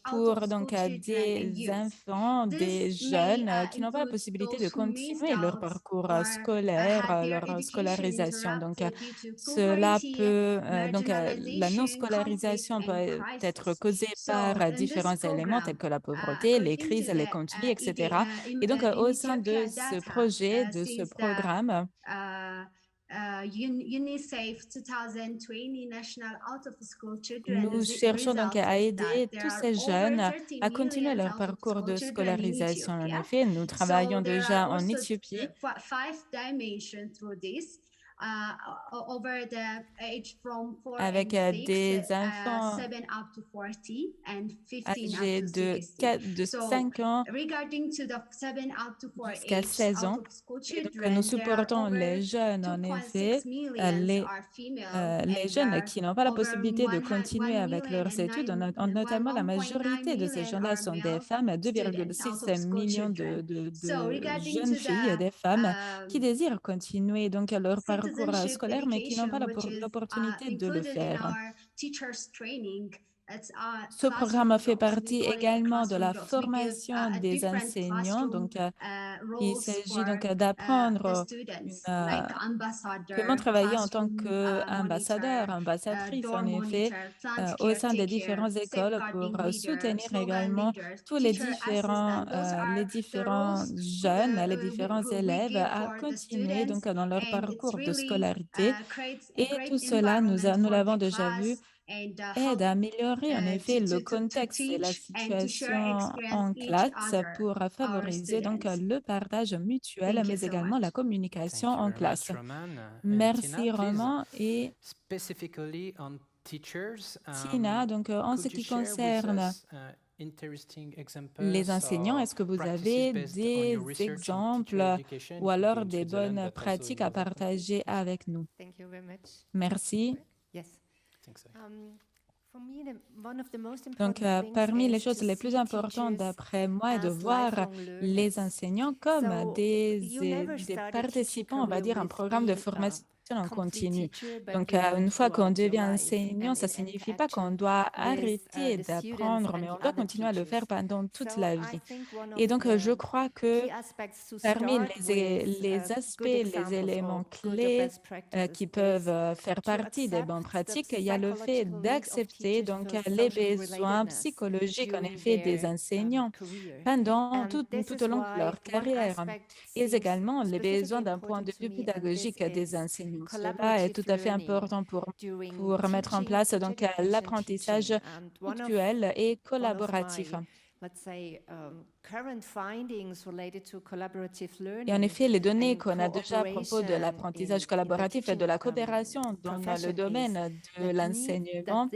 pour donc des enfants, des jeunes qui n'ont pas la possibilité de continuer leur parcours scolaire, leur scolarisation. Donc cela peut donc la non-scolarisation peut être causée par différents éléments tels que la pauvreté, les crises, les conflits, etc. Et donc au sein de ce projet, de ce programme, nous cherchons donc à aider tous ces jeunes à continuer leur parcours de scolarisation. En effet, nous travaillons déjà en Éthiopie avec des enfants âgés de 5 ans jusqu'à 16 ans. Et donc, nous supportons les jeunes, en effet, les jeunes qui n'ont pas la possibilité de continuer avec leurs études, notamment la majorité de ces gens-là sont des femmes, 2,6 millions de jeunes filles et des femmes qui désirent continuer donc leur parcours scolaire, mais qui n'ont pas l'opportunité de le faire. Ce programme fait partie également de la formation des enseignants. Donc, il s'agit donc d'apprendre comment travailler en tant qu'ambassadeur, ambassadrice, en effet, au sein des différentes écoles pour soutenir également tous les différents jeunes, les différents élèves à continuer donc dans leur parcours de scolarité. Et tout cela, nous l'avons déjà vu, aide à améliorer en effet le contexte et la situation en classe pour favoriser donc le partage mutuel, mais également la communication en classe. Merci Roman. Et Tina, donc en ce qui concerne les enseignants, est-ce que vous avez des exemples ou alors des bonnes pratiques à partager avec nous? Merci. Donc, parmi les choses les plus importantes d'après moi est de voir les enseignants comme des participants, on va dire, à un programme de formation en continu. Donc, une fois qu'on devient enseignant, ça ne signifie pas qu'on doit arrêter d'apprendre, mais on doit continuer à le faire pendant toute la vie. Et donc, je crois que parmi les aspects, les éléments clés qui peuvent faire partie des bonnes pratiques, il y a le fait d'accepter donc les besoins psychologiques, en effet, des enseignants pendant tout au long de leur carrière, et également les besoins d'un point de vue pédagogique des enseignants. Cela est tout à fait important pour mettre en place donc l'apprentissage mutuel et collaboratif. Et en effet, les données qu'on a déjà à propos de l'apprentissage collaboratif et de la coopération dans le domaine de l'enseignement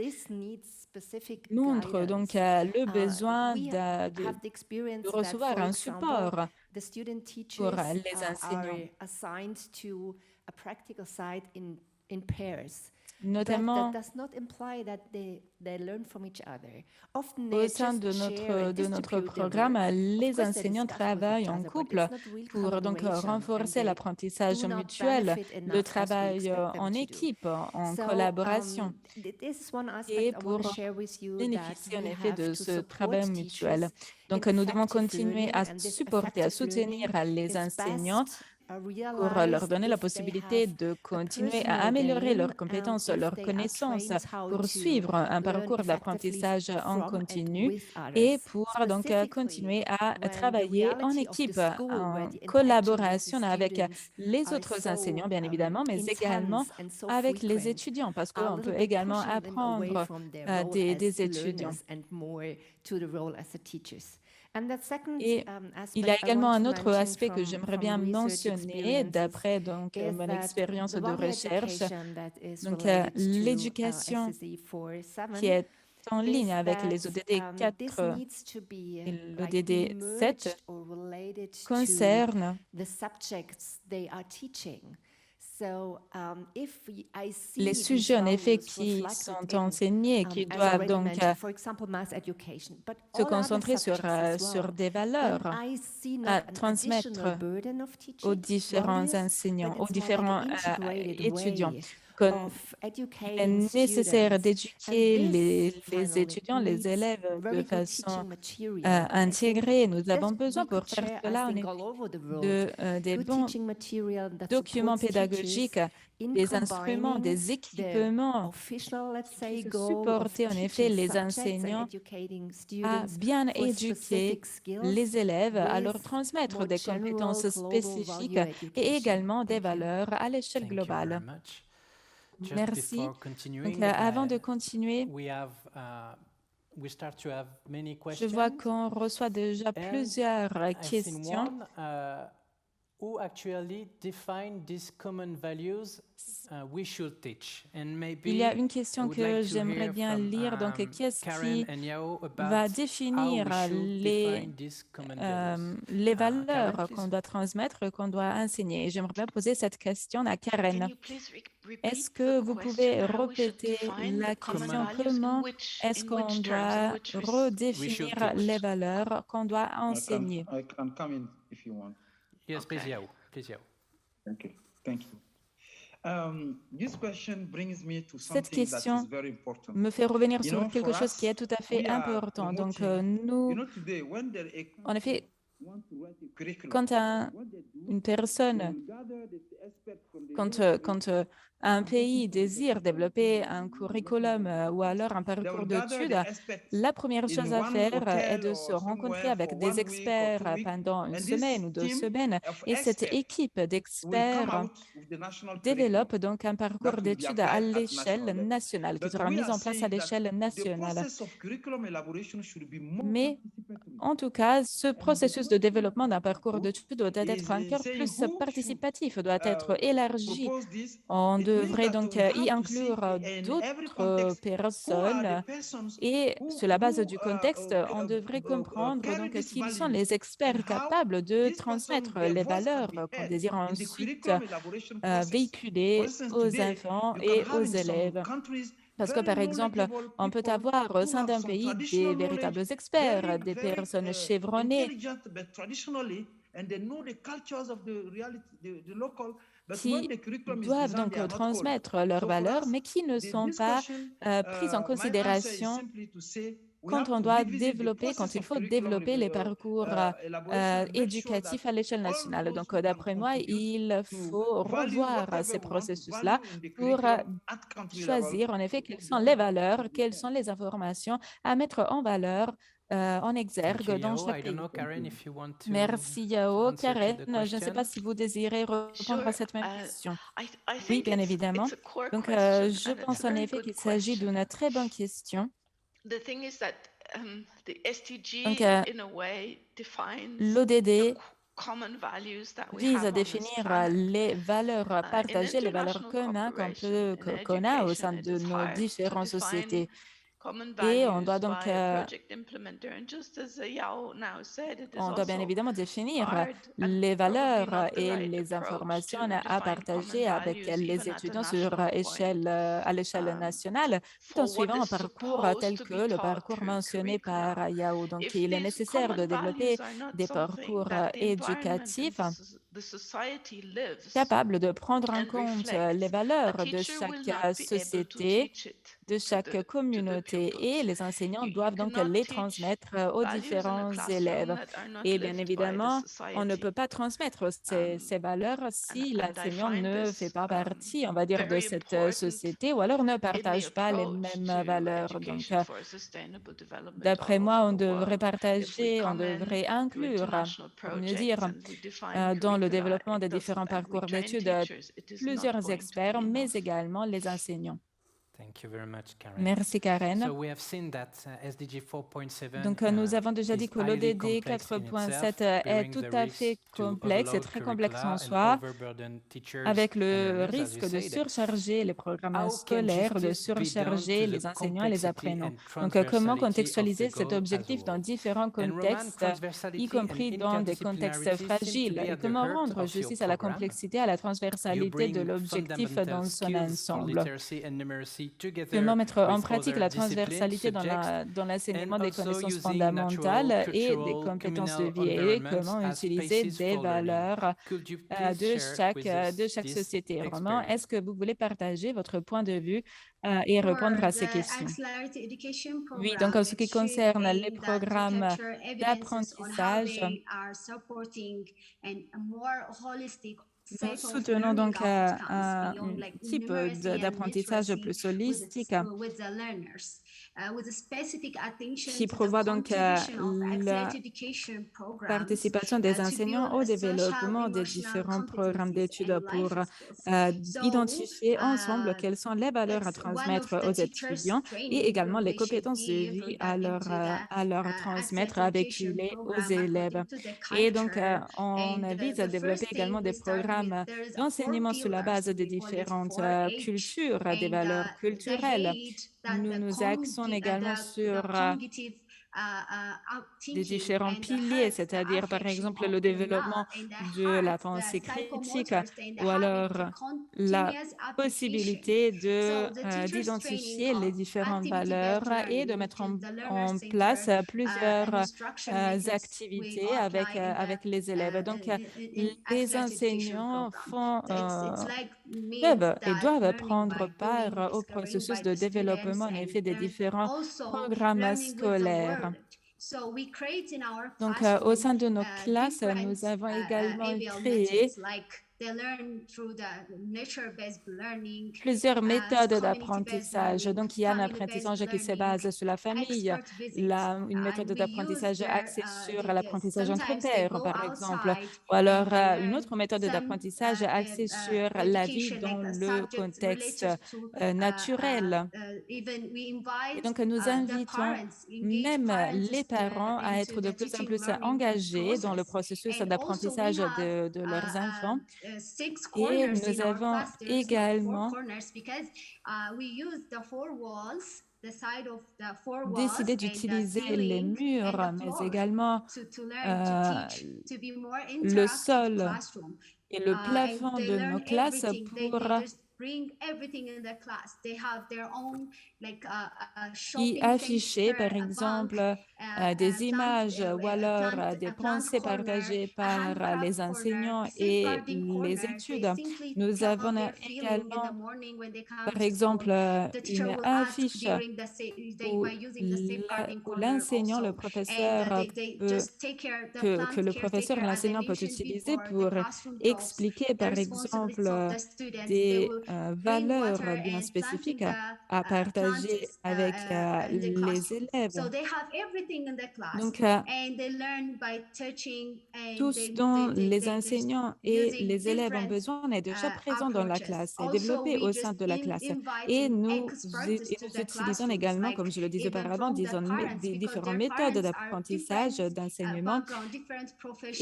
montrent donc le besoin de recevoir un support pour les enseignants. Notamment au sein de notre programme, les enseignants travaillent en couple pour donc renforcer l'apprentissage mutuel, le travail en équipe, en collaboration, et pour bénéficier en effet de ce travail mutuel. Donc, nous devons continuer à supporter, à soutenir les enseignants pour leur donner la possibilité de continuer à améliorer leurs compétences, leurs connaissances, pour suivre un parcours d'apprentissage en continu et pour donc continuer à travailler en équipe, en collaboration avec les autres enseignants, bien évidemment, mais également avec les étudiants, parce qu'on peut également apprendre des étudions. Et il y a également un autre aspect que j'aimerais bien mentionner d'après donc mon expérience de recherche. Donc l'éducation qui est en ligne avec les ODD 4 et l'ODD 7 concerne les sujets en effet qui sont enseignés, qui doivent donc se concentrer sur des valeurs à transmettre aux différents enseignants, aux différents étudiants. Il est nécessaire d'éduquer les étudiants, les élèves de façon intégrée. Nous avons besoin pour faire cela des bons documents pédagogiques, des instruments, des équipements qui supporter en effet les enseignants à bien éduquer les élèves, à leur transmettre des compétences spécifiques et également des valeurs à l'échelle globale. Merci. Donc, avant de continuer, je vois qu'on reçoit déjà plusieurs questions. who actually define these common values we should teach. And maybe il y a une question que j'aimerais bien lire. Donc, qui est-ce qui va définir les valeurs qu'on doit transmettre, qu'on doit enseigner? J'aimerais bien poser cette question à Karen. Est-ce que vous pouvez répéter la question? Comment est-ce qu'on doit redéfinir les valeurs qu'on doit enseigner? I can come in if you want. Yes, please, Yao. Okay, thank you. This question brings me to Cette something that question is very important. me fait revenir You sur know, quelque for chose us, qui est tout à fait we are important. Donc, promoting- nous, You know, today, when there is a en effet, want to write a curriculum, quand what they do, une personne, they will gather the experts from the quand un pays désire développer un curriculum ou alors un they parcours will gather d'études, the experts la première in chose à one faire est hotel de or se rencontrer somewhere avec for des 1 week or experts 2 weeks, pendant une and this semaine ou 2 team semaines. of Et cette experts équipe will come d'experts out with the national curriculum développe donc un parcours that will be d'études applied à at l'échelle national level. nationale, qui But sera we mise are en place à saying that l'échelle the nationale. process of curriculum elaboration should be more Mais participatory. en tout cas, ce processus de développement d'un parcours d'études doit être Is encore saying plus who should, participatif, doit être élargi. propose this. On It means devrait that donc we have y to see inclure in every d'autres context who are personnes the persons et sur la base du contexte, on who, devrait comprendre carry donc these qui sont values les experts and how capables de these persons, transmettre their les voice can valeurs be qu'on heard désire in the ensuite curriculum elaboration process. For véhiculer instance, aux today, enfants you et can aux have in some élèves. countries Parce que, par very exemple, knowledgeable on peut people avoir au who sein have d'un some pays traditional des véritables knowledge, experts, des very personnes chevronnées intelligent, but traditionally, and they know the cultures of the reality, the local. But qui when the curriculum is doivent designed, donc they are not called. transmettre leurs So for valeurs, us, mais qui ne the sont pas discussion, prises en my answer is considération simply to say we quand have on to doit revisit the développer, quand process il of faut curriculum développer les parcours elaboration and make sure éducatifs that à l'échelle all nationale. those Donc, who can d'après moi, contribute il to faut value revoir whatever ces we want to processus-là value in the pour curriculum at country level. choisir en effet quelles sont les valeurs, quelles sont les informations à mettre en valeur, en exergue dans chaque pays. Merci Yao. Karen, je ne sais pas si vous désirez répondre à cette même question. Oui, bien évidemment. Donc, je pense en effet qu'il s'agit d'une très bonne question. Donc, l'ODD vise à définir les valeurs partagées, les valeurs communes qu'on a au sein de nos différentes sociétés. Et on doit donc on doit bien évidemment définir les valeurs et les informations à partager avec les étudiants à l'échelle nationale, tout en suivant un parcours tel que le parcours mentionné par Yao. Donc, il est nécessaire de développer des parcours éducatifs capables de prendre en compte les valeurs de chaque société, de chaque communauté, et les enseignants doivent donc les transmettre aux différents élèves. Et bien évidemment, on ne peut pas transmettre ces valeurs si l'enseignant ne fait pas partie, on va dire, de cette société, ou alors ne partage pas les mêmes valeurs. Donc, d'après moi, on devrait partager, on devrait inclure, pour mieux dire, dans le développement des différents parcours d'études, plusieurs experts, mais également les enseignants. Merci Karen. Donc nous avons déjà dit que l'ODD 4.7 est tout à fait complexe et très complexe en soi, avec le risque de surcharger les programmes scolaires, de surcharger les enseignants et les apprenants. Donc comment contextualiser cet objectif dans différents contextes, y compris dans des contextes fragiles, et comment rendre justice à la complexité, à la transversalité de l'objectif dans son ensemble. Comment mettre en pratique la transversalité dans l'enseignement des connaissances fondamentales et des compétences de vie, et comment utiliser des valeurs de chaque société. Roman, est-ce que vous voulez partager votre point de vue et répondre à ces questions? Oui, donc en ce qui concerne les programmes d'apprentissage, Nous soutenons donc un type d'apprentissage plus holistique qui prévoit donc la participation des enseignants au développement des différents programmes d'études pour identifier ensemble quelles sont les valeurs à transmettre aux étudiants et également les compétences de vie à leur transmettre, à véhiculer aux élèves. Et donc, on vise à développer également des programmes d'enseignement sur la base des différentes cultures, des valeurs culturelles. Nous nous axons également sur des différents piliers, c'est-à-dire par exemple le développement de la pensée critique ou alors la possibilité d'identifier les différentes valeurs et de mettre en place plusieurs activités avec les élèves. Donc, les enseignants peuvent et doivent prendre part au processus de développement en effet des différents programmes scolaires. Donc, au sein de nos classes, nous avons également créé plusieurs méthodes d'apprentissage. Donc, il y a un apprentissage qui se base sur la famille, une méthode d'apprentissage axée sur l'apprentissage entre pairs, par exemple, ou alors une autre méthode d'apprentissage axée sur la vie dans le contexte naturel. Et donc, nous invitons même les parents à être de plus en plus engagés dans le processus d'apprentissage de leurs enfants. Et nous avons également décidé d'utiliser les murs, mais également le sol et le plafond de nos classes pour y afficher, par exemple, des images ou alors des pensées partagées par les enseignants et les études. Nous avons également, par exemple, une affiche où l'enseignant, le professeur, que le professeur et l'enseignant peuvent utiliser pour expliquer, par exemple, des valeurs bien spécifiques à partager avec les élèves. Donc, tout ce dont les enseignants et les élèves ont besoin est déjà présent dans la classe, est développé au sein de la classe. Et nous utilisons également, comme je le disais auparavant, des différentes méthodes d'apprentissage, d'enseignement.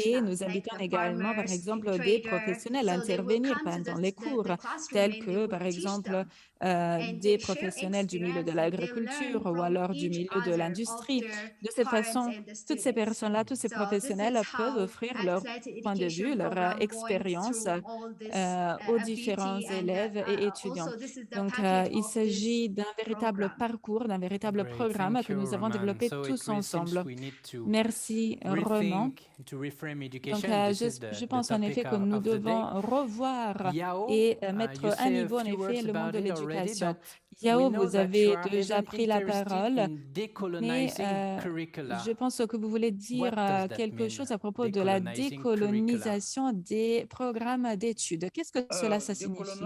Et nous invitons également, par exemple, des professionnels à intervenir pendant les cours, tels que, par exemple, des professionnels du milieu de l'agriculture ou alors du milieu de l'industrie. De cette façon, toutes ces personnes-là, tous ces professionnels peuvent offrir leur point de vue, leur expérience aux différents élèves et étudiants. Donc, il s'agit d'un véritable parcours, d'un véritable programme que nous avons développé tous ensemble. Merci, Roman. Donc, je pense en effet que nous devons revoir et mettre à niveau en effet le monde de l'éducation. Yao, vous avez déjà pris la parole, mais je pense que vous voulez dire quelque chose à propos de la décolonisation des programmes d'études. Qu'est-ce que cela signifie?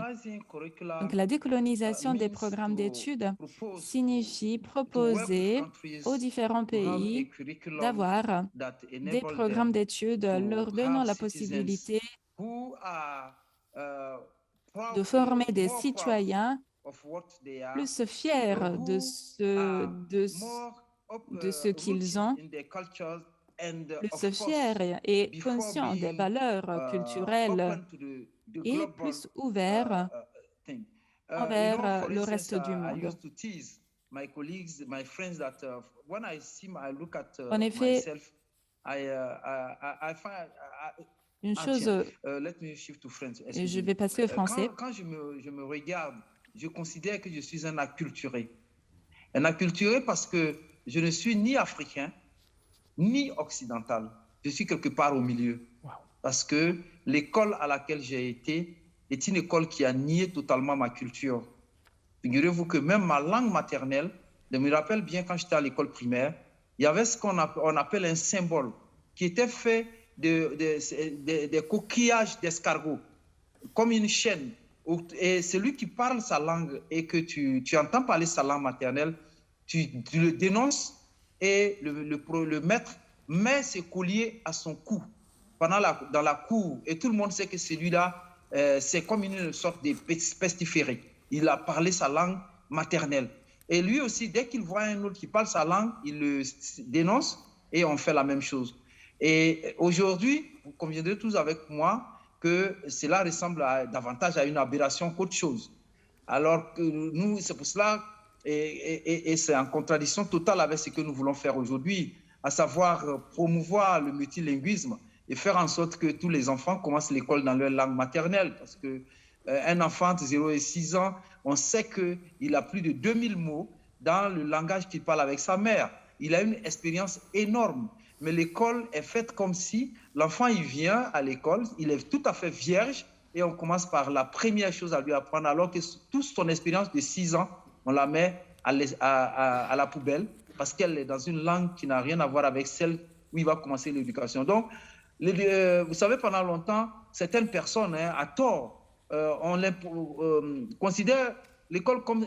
Donc, la décolonisation des programmes d'études signifie proposer aux différents pays d'avoir des programmes d'études leur donnant la possibilité de former des citoyens plus fiers de ce qu'ils ont, plus fiers et conscients des valeurs culturelles et plus ouverts envers le reste du monde. En effet, une chose, et je vais passer au français. Quand je me regarde, je considère que je suis un acculturé. Un acculturé parce que je ne suis ni africain, ni occidental. Je suis quelque part au milieu. Wow. Parce que l'école à laquelle j'ai été est une école qui a nié totalement ma culture. Figurez-vous que même ma langue maternelle, je me rappelle bien quand j'étais à l'école primaire, il y avait ce qu'on appelle un symbole qui était fait des coquillages d'escargots. comme une chaîne. Et celui qui parle sa langue et que tu entends parler sa langue maternelle, tu le dénonces et le maître met ses colliers à son cou dans la cour. Et tout le monde sait que celui-là, c'est comme une sorte de pestiféré. Il a parlé sa langue maternelle. Et lui aussi, dès qu'il voit un autre qui parle sa langue, il le dénonce et on fait la même chose. Et aujourd'hui, vous conviendrez tous avec moi que cela ressemble davantage à une aberration qu'autre chose. Alors que nous, c'est pour cela, et c'est en contradiction totale avec ce que nous voulons faire aujourd'hui, à savoir promouvoir le multilinguisme et faire en sorte que tous les enfants commencent l'école dans leur langue maternelle. Parce qu'un enfant de 0 et 6 ans, on sait qu'il a plus de 2000 mots dans le langage qu'il parle avec sa mère. Il a une expérience énorme. Mais l'école est faite comme si l'enfant, il vient à l'école, il est tout à fait vierge et on commence par la première chose à lui apprendre, alors que toute son expérience de 6 ans, on la met à la poubelle parce qu'elle est dans une langue qui n'a rien à voir avec celle où il va commencer l'éducation. Donc, vous savez, pendant longtemps, certaines personnes, à tort, on considère l'école comme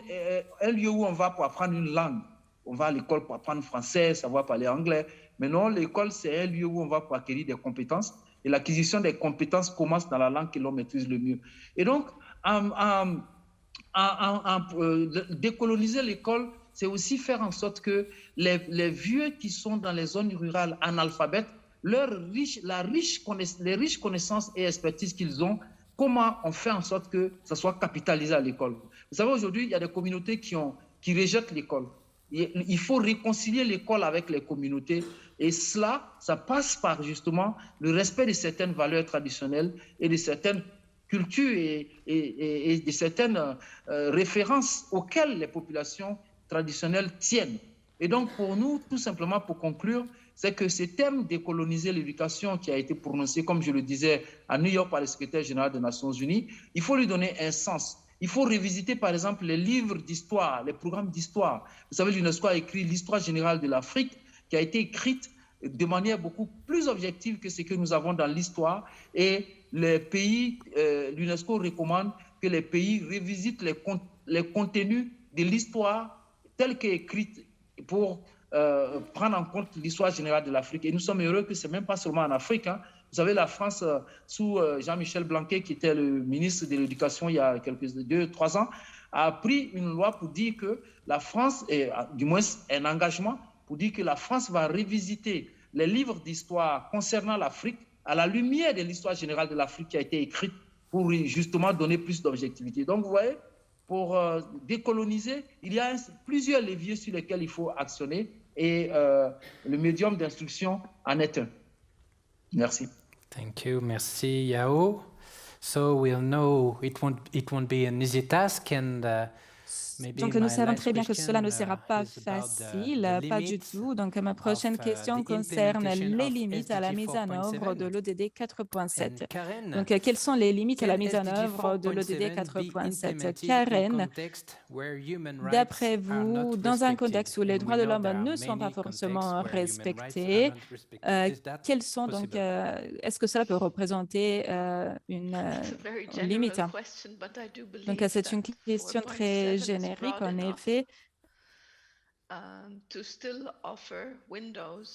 un lieu où on va pour apprendre une langue. On va à l'école pour apprendre français, savoir parler anglais. Mais non, l'école, c'est un lieu où on va pour acquérir des compétences. Et l'acquisition des compétences commence dans la langue que l'on maîtrise le mieux. Et donc, décoloniser l'école, c'est aussi faire en sorte que les vieux qui sont dans les zones rurales analphabètes, les riches connaissances et expertises qu'ils ont, comment on fait en sorte que ça soit capitalisé à l'école. Vous savez, aujourd'hui, il y a des communautés qui rejettent l'école. Il faut réconcilier l'école avec les communautés et cela, ça passe par justement le respect de certaines valeurs traditionnelles et de certaines cultures et de certaines références auxquelles les populations traditionnelles tiennent. Et donc pour nous, tout simplement pour conclure, c'est que ce terme décoloniser l'éducation qui a été prononcé, comme je le disais, à New York par le secrétaire général des Nations Unies, il faut lui donner un sens. Il faut revisiter, par exemple, les livres d'histoire, les programmes d'histoire. Vous savez, l'UNESCO a écrit l'histoire générale de l'Afrique, qui a été écrite de manière beaucoup plus objective que ce que nous avons dans l'histoire. Et les pays, l'UNESCO recommande que les pays revisitent les contenus de l'histoire telle qu'écrite pour prendre en compte l'histoire générale de l'Afrique. Et nous sommes heureux que ce n'est même pas seulement en Afrique, hein. Vous savez, la France, sous Jean-Michel Blanquer, qui était le ministre de l'Éducation il y a 2-3 ans, a pris une loi pour dire que la France, et du moins un engagement, pour dire que la France va revisiter les livres d'histoire concernant l'Afrique à la lumière de l'histoire générale de l'Afrique qui a été écrite pour justement donner plus d'objectivité. Donc, vous voyez, pour décoloniser, il y a plusieurs leviers sur lesquels il faut actionner et le médium d'instruction en est un. Merci. Thank you. Merci, Yao. So we'll know it won't be an easy task and donc nous savons très bien que cela ne sera pas facile, pas du tout. Donc ma prochaine question concerne les limites à la mise en œuvre de l'ODD 4.7. Donc quelles sont les limites à la mise en œuvre de l'ODD 4.7? Karen, d'après vous, dans un contexte où les droits de l'homme ne sont pas forcément respectés, quels sont donc, est-ce que cela peut représenter une limite? Donc c'est une question très générale. En effet,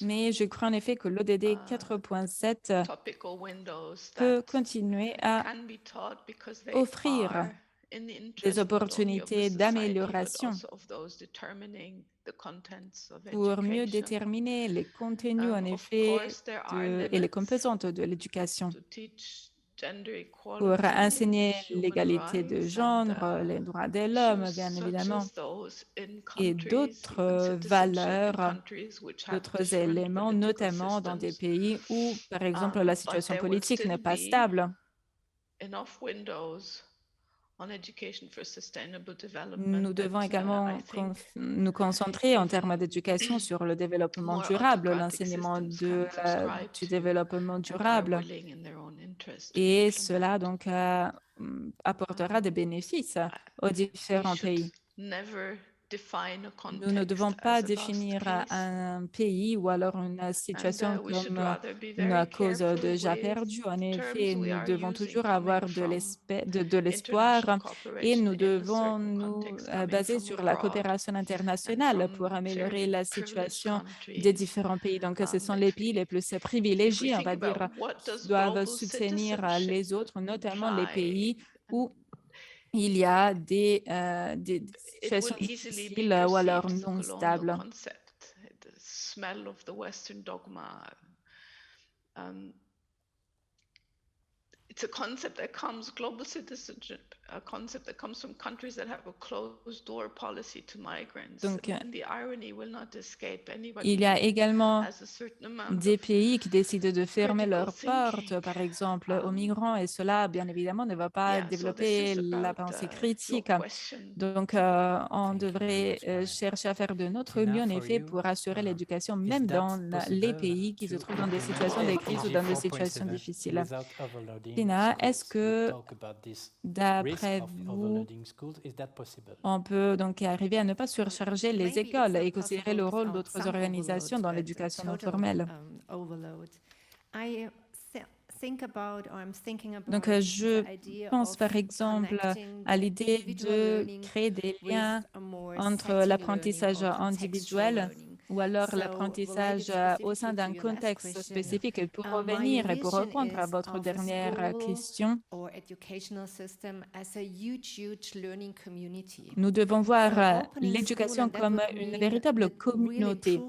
mais je crois en effet que l'ODD 4.7 peut continuer à offrir des opportunités d'amélioration pour mieux déterminer les contenus en effet et les composantes de l'éducation. Pour enseigner l'égalité de genre, les droits de l'homme, bien évidemment, et d'autres valeurs, d'autres éléments, notamment dans des pays où, par exemple, la situation politique n'est pas stable. Nous devons également nous concentrer en termes d'éducation sur le développement durable, l'enseignement du développement durable. Et cela donc apportera des bénéfices aux différents pays. Nous ne devons pas définir un pays ou alors une situation comme une cause déjà perdue. En effet, nous devons toujours avoir de l'espoir et nous devons nous baser sur la coopération internationale pour améliorer la situation des différents pays. Donc, ce sont les pays les plus privilégiés, on va dire, qui doivent soutenir les autres, notamment les pays où il y a des situations difficiles ou alors non stables. It's a concept that comes global citizenship, a concept that comes from countries that have a closed door policy to migrants. Donc, the irony will not escape anybody. Il y a également des pays qui décident de fermer leurs portes, par exemple, aux migrants, et cela, bien évidemment, ne va pas développer la pensée critique. Donc, on devrait chercher à faire de notre mieux, en effet, pour assurer l'éducation, même dans les pays qui se trouvent dans des situations de crise ou dans des situations difficiles. Est-ce que, d'après vous, on peut donc arriver à ne pas surcharger les écoles et considérer le rôle d'autres organisations dans l'éducation non formelle? Donc, je pense par exemple à l'idée de créer des liens entre l'apprentissage individuel ou alors l'apprentissage au sein d'un contexte spécifique. Et pour revenir et pour répondre à votre dernière question, nous devons voir l'éducation comme une véritable communauté,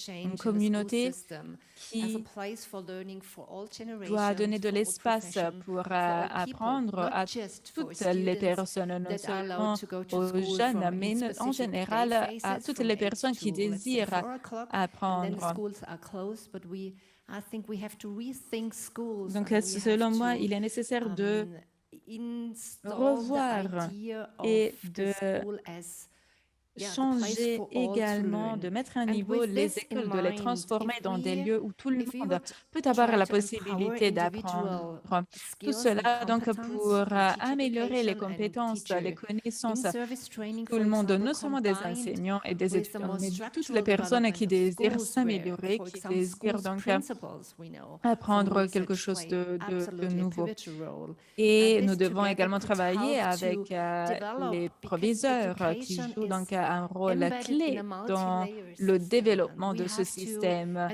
une communauté qui doit donner de l'espace pour apprendre à toutes les personnes, non seulement aux jeunes, mais en général à toutes les personnes qui désirent apprendre. Donc, selon moi, il est nécessaire de revoir et de changer également, de mettre à niveau les écoles, de les transformer dans des lieux où tout le monde peut avoir la possibilité d'apprendre. Tout cela donc pour améliorer les compétences, les connaissances. Tout le monde, non seulement des enseignants et des étudiants, mais toutes les personnes qui désirent s'améliorer, qui désirent donc apprendre quelque chose de nouveau. Et nous devons également travailler avec les proviseurs qui jouent donc un rôle clé dans le développement de ce système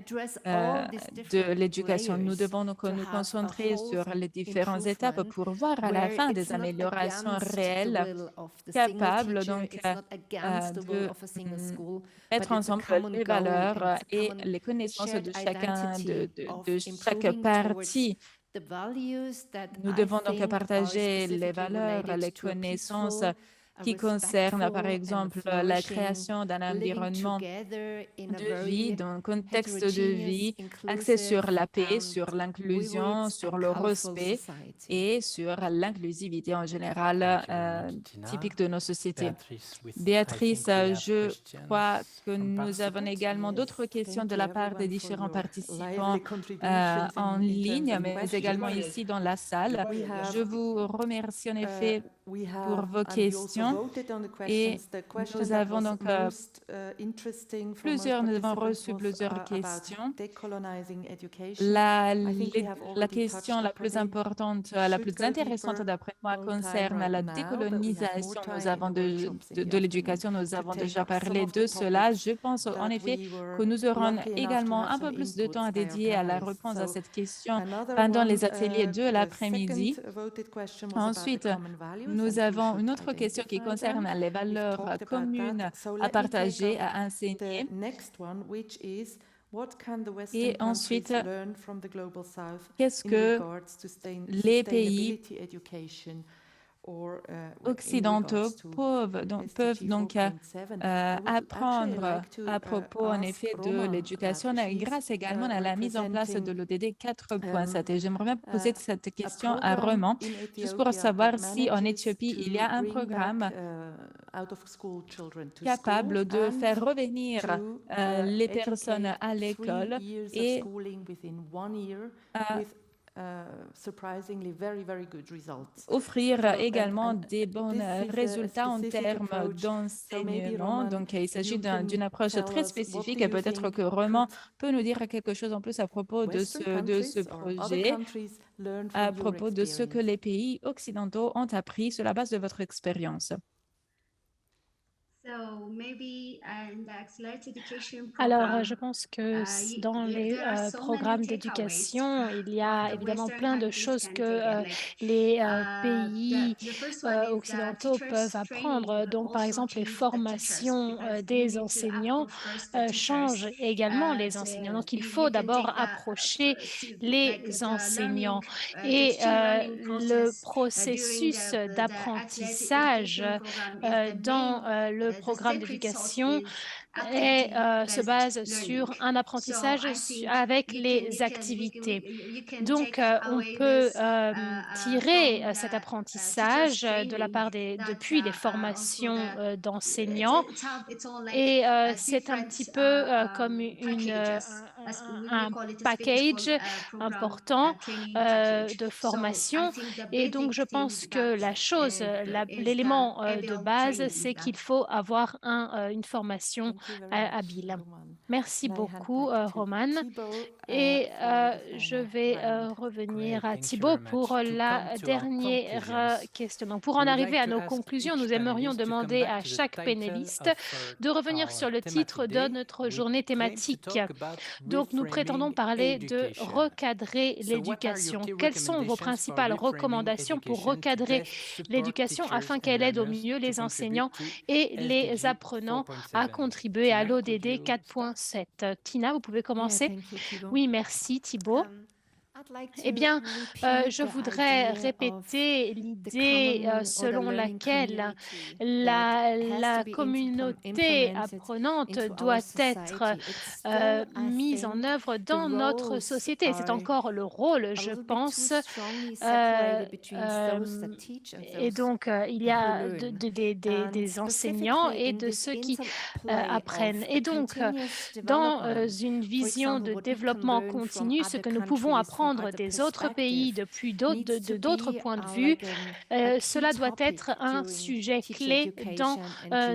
de l'éducation. Nous devons donc nous concentrer sur les différentes étapes pour voir à la fin des améliorations réelles capables donc de mettre ensemble les valeurs et les connaissances de chacun de chaque partie. Nous devons donc partager les valeurs, les connaissances qui concerne, par exemple, la création d'un environnement de vie, d'un contexte de vie axé sur la paix, sur l'inclusion, sur le respect et sur l'inclusivité en général typique de nos sociétés. Béatrice, je crois que nous avons également d'autres questions de la part des différents participants en ligne, mais également ici dans la salle. Je vous remercie en effet pour vos questions. Et nous avons donc nous avons reçu plusieurs questions. La question la plus importante, la plus intéressante d'après moi concerne la décolonisation de l'éducation. Nous avons déjà parlé de cela. Je pense en effet que nous aurons également un peu plus de temps à dédier à la réponse à cette question pendant les ateliers de l'après-midi. Ensuite, nous avons une autre question qui concerne les valeurs communes à partager, à enseigner. Et ensuite, qu'est-ce que les pays occidentaux peuvent donc apprendre à propos en effet de l'éducation grâce également à la mise en place de l'ODD 4.7. Et j'aimerais bien poser cette question à Roman, juste pour savoir si en Éthiopie, il y a un programme capable de faire revenir les personnes à l'école et offrir également des bons résultats en termes d'enseignement. Donc, il s'agit d'une approche très spécifique et peut-être que Romain peut nous dire quelque chose en plus à propos de ce projet, à propos de ce que les pays occidentaux ont appris sur la base de votre expérience. Alors, je pense que dans les programmes d'éducation, il y a évidemment plein de choses que les pays occidentaux peuvent apprendre. Donc, par exemple, les formations des enseignants changent également les enseignants. Donc, il faut d'abord approcher les enseignants. Et le processus d'apprentissage dans le programme d'éducation se base sur un apprentissage avec les activités. Donc, on peut tirer cet apprentissage de la part depuis les formations d'enseignants. Et c'est un petit peu comme un package important de formation. Et donc, je pense que l'élément de base, c'est qu'il faut avoir une formation habile. Merci beaucoup, Roman. Et je vais revenir à Thibaut pour la dernière question. Donc, pour en arriver à nos conclusions, nous aimerions demander à chaque panéliste de revenir sur le titre de notre journée thématique. Donc, nous prétendons parler de recadrer l'éducation. Quelles sont vos principales recommandations pour recadrer l'éducation afin qu'elle aide au mieux les enseignants et les apprenants à contribuer à l'ODD 4.7? Tina, vous pouvez commencer? Oui, merci Thibaut. Eh bien, je voudrais répéter l'idée selon laquelle la communauté apprenante doit être mise en œuvre dans notre société. C'est encore le rôle, je pense. Et donc, il y a des enseignants et de ceux qui apprennent. Et donc, dans une vision de développement continu, ce que nous pouvons apprendre des autres pays depuis d'autres points de vue, cela doit être un sujet clé dans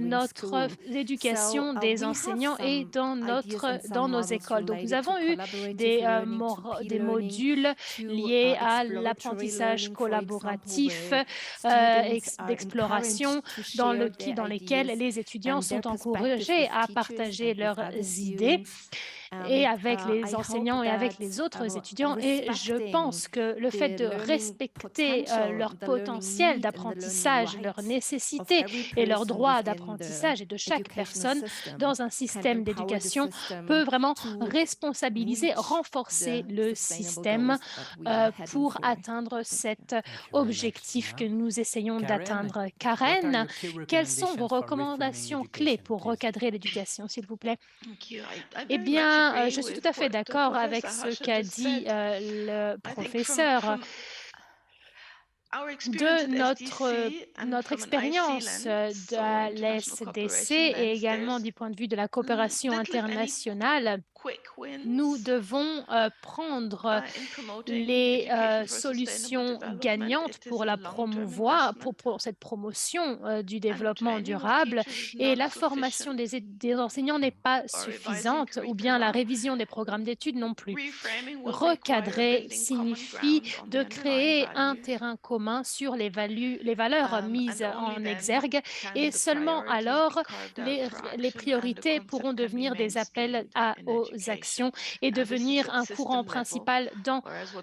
notre éducation des enseignants et dans nos écoles. Donc, nous avons eu des modules liés à l'apprentissage collaboratif, d'exploration, dans lesquels les étudiants sont encouragés à partager leurs idées et avec les enseignants et avec les autres étudiants. Et je pense que le fait de respecter leur potentiel d'apprentissage, leur nécessité et leur droit d'apprentissage et de chaque personne dans un système d'éducation peut vraiment responsabiliser, renforcer le système pour atteindre cet objectif que nous essayons d'atteindre. Karen, quelles sont vos recommandations clés pour recadrer l'éducation, s'il vous plaît? Eh bien, je suis tout à fait d'accord avec ce qu'a dit le professeur. De notre expérience à l'SDC et également du point de vue de la coopération internationale, nous devons prendre les solutions gagnantes pour la promouvoir, pour cette promotion du développement durable. Et la formation des enseignants n'est pas suffisante, ou bien la révision des programmes d'études non plus. Recadrer signifie de créer un terrain commun sur les valeurs mises en exergue, et seulement alors les priorités pourront devenir des appels aux actions et devenir un courant principal dans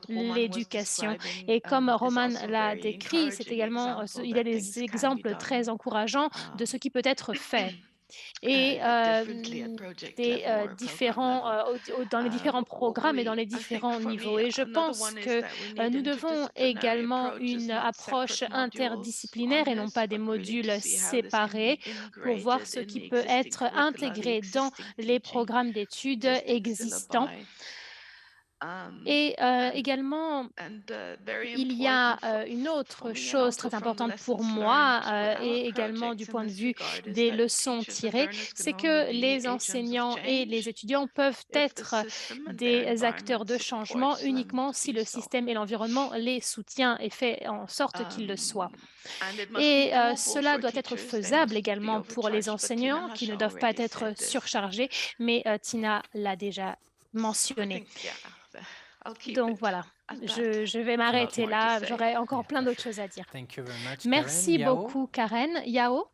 l'éducation. Et comme Roman l'a décrit, il y a des exemples très encourageants de ce qui peut être fait. Et dans les différents programmes et dans les différents niveaux. Et je pense que nous devons également une approche interdisciplinaire et non pas des modules séparés pour voir ce qui peut être intégré dans les programmes d'études existants. Et également, il y a une autre chose très importante pour moi et également du point de vue des leçons tirées, c'est que les enseignants et les étudiants peuvent être des acteurs de changement uniquement si le système et l'environnement les soutient et fait en sorte qu'ils le soient. Et cela doit être faisable également pour les enseignants qui ne doivent pas être surchargés, mais Tina l'a déjà mentionné. Donc voilà, je vais m'arrêter là. J'aurai encore plein d'autres choses à dire. Merci beaucoup, Karen. Yao?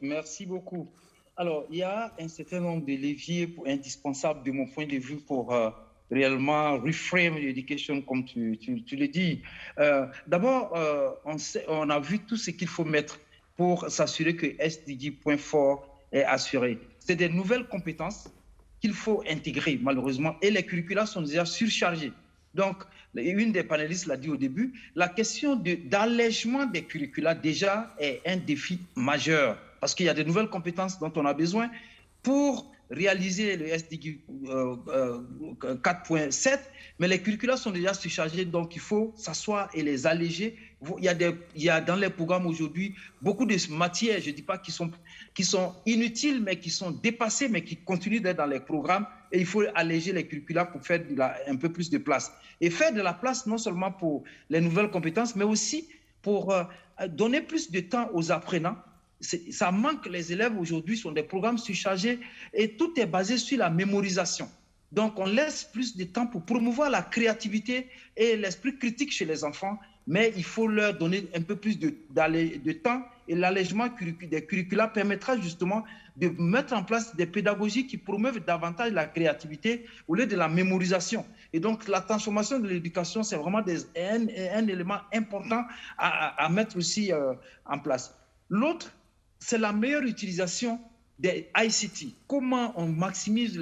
Merci beaucoup. Alors, il y a un certain nombre de leviers indispensables de mon point de vue pour réellement reframe l'éducation, comme tu le dis. D'abord, on a vu tout ce qu'il faut mettre pour s'assurer que SDG.4 est assuré. C'est des nouvelles compétences qu'il faut intégrer, malheureusement, et les curricula sont déjà surchargés. Donc, une des panélistes l'a dit au début, la question d'allègement des curricula déjà est un défi majeur, parce qu'il y a de nouvelles compétences dont on a besoin pour réaliser le SDG 4.7, mais les curricula sont déjà surchargés, donc il faut s'asseoir et les alléger. Il y a dans les programmes aujourd'hui beaucoup de matières, je ne dis pas qui sont inutiles, mais qui sont dépassées, mais qui continuent d'être dans les programmes, et il faut alléger les curricula pour faire un peu plus de place. Et faire de la place non seulement pour les nouvelles compétences, mais aussi pour donner plus de temps aux apprenants. Ça manque, les élèves aujourd'hui sont des programmes surchargés et tout est basé sur la mémorisation. Donc on laisse plus de temps pour promouvoir la créativité et l'esprit critique chez les enfants, mais il faut leur donner un peu plus de temps, et l'allègement des curricula permettra justement de mettre en place des pédagogies qui promeuvent davantage la créativité au lieu de la mémorisation. Et donc la transformation de l'éducation, c'est vraiment un élément important à mettre aussi en place. L'autre, c'est la meilleure utilisation des ICT. Comment on maximise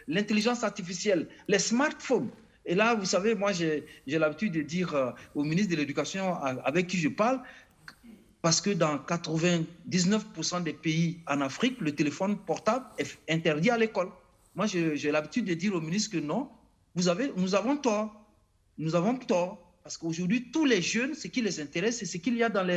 l'intelligence artificielle, les smartphones. Et là, vous savez, moi, j'ai l'habitude de dire au ministre de l'Éducation avec qui je parle, parce que dans 99% des pays en Afrique, le téléphone portable est interdit à l'école. Moi, j'ai l'habitude de dire au ministre que non, nous avons tort. Nous avons tort. Parce qu'aujourd'hui, tous les jeunes, ce qui les intéresse, c'est ce qu'il y a dans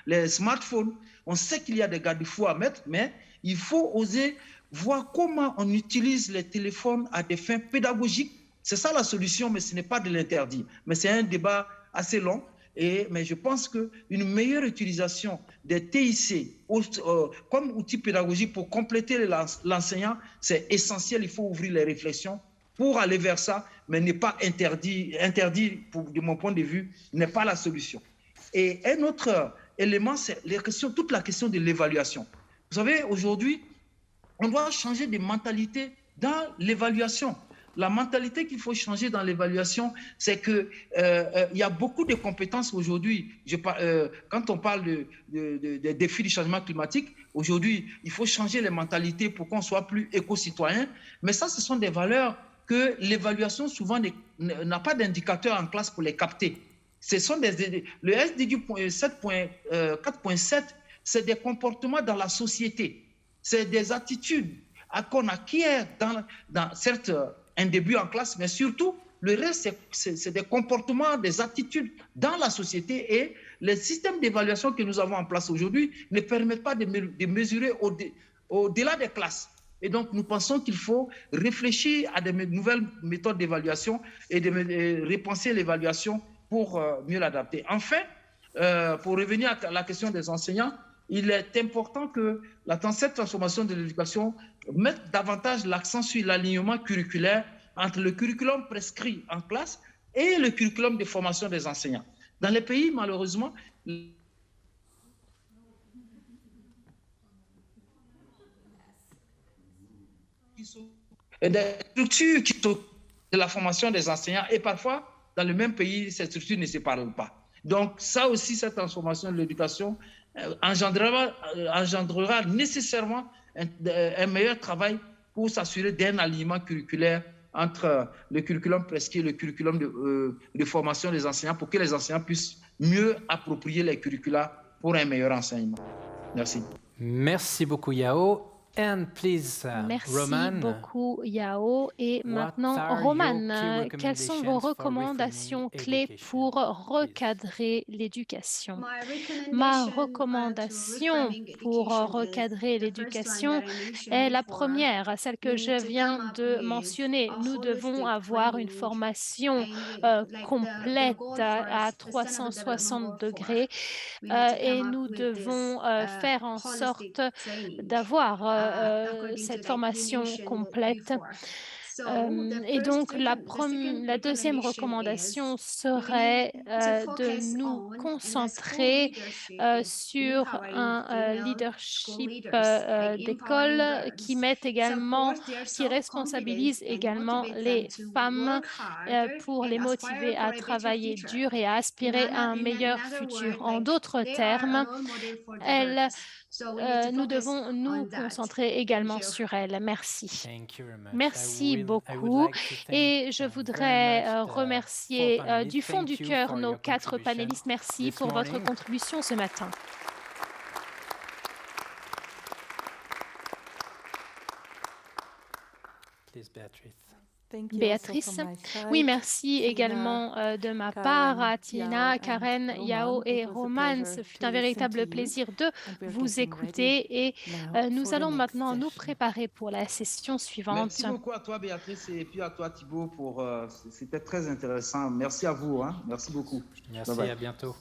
les smartphones. On sait qu'il y a des garde-fous à mettre, mais il faut oser voir comment on utilise les téléphones à des fins pédagogiques. C'est ça la solution, mais ce n'est pas de l'interdit. Mais c'est un débat assez long. Mais je pense qu'une meilleure utilisation des TIC comme outil pédagogique pour compléter l'enseignant, c'est essentiel. Il faut ouvrir les réflexions pour aller vers ça, mais n'est pas interdit de mon point de vue, n'est pas la solution. Et un autre élément, c'est toute la question de l'évaluation. Vous savez, aujourd'hui, on doit changer de mentalité dans l'évaluation. La mentalité qu'il faut changer dans l'évaluation, c'est qu'il y a beaucoup de compétences aujourd'hui. Quand on parle des défis du changement climatique, aujourd'hui, il faut changer les mentalités pour qu'on soit plus éco-citoyen. Mais ça, ce sont des valeurs que l'évaluation, souvent, n'a pas d'indicateur en classe pour les capter. Le SDG 4.7, c'est des comportements dans la société. C'est des attitudes qu'on acquiert certes, un début en classe, mais surtout, le reste, c'est des comportements, des attitudes dans la société, et les systèmes d'évaluation que nous avons en place aujourd'hui ne permettent pas de mesurer au-delà des classes. Et donc, nous pensons qu'il faut réfléchir à de nouvelles méthodes d'évaluation et de repenser l'évaluation pour mieux l'adapter. Enfin, pour revenir à la question des enseignants, il est important que cette transformation de l'éducation mette davantage l'accent sur l'alignement curriculaire entre le curriculum prescrit en classe et le curriculum de formation des enseignants. Dans les pays, malheureusement, des structures qui sont de la formation des enseignants, et parfois, dans le même pays, ces structures ne se parlent pas. Donc, ça aussi, cette transformation de l'éducation engendrera nécessairement un meilleur travail pour s'assurer d'un alignement curriculaire entre le curriculum prescrit et le curriculum de formation des enseignants, pour que les enseignants puissent mieux approprier les curricula pour un meilleur enseignement. Merci. Merci beaucoup, Yao. And please, Merci Roman, beaucoup, Yao. Et maintenant, Roman, quelles sont vos recommandations clés pour recadrer l'éducation? Ma recommandation pour recadrer l'éducation est la première, celle que je viens de mentionner. Nous devons avoir une formation complète à 360 degrés et nous devons faire en sorte d'avoir cette formation complète. Et donc, la deuxième recommandation serait de nous concentrer sur un leadership d'école qui responsabilise également les femmes pour les motiver à travailler dur et à aspirer à un meilleur futur. En d'autres termes, nous devons nous concentrer également sur elles. Merci. Merci beaucoup. Et je voudrais remercier du fond du cœur nos 4 panélistes. Merci pour votre contribution ce matin. Béatrice. Oui, merci également de ma part à Tina, Karen, Yao et Roman. Ce fut un véritable plaisir de vous écouter et nous allons maintenant nous préparer pour la session suivante. Merci beaucoup à toi, Béatrice, et puis à toi, Thibault. C'était très intéressant. Merci à vous. Merci beaucoup. Merci, bye bye. À bientôt.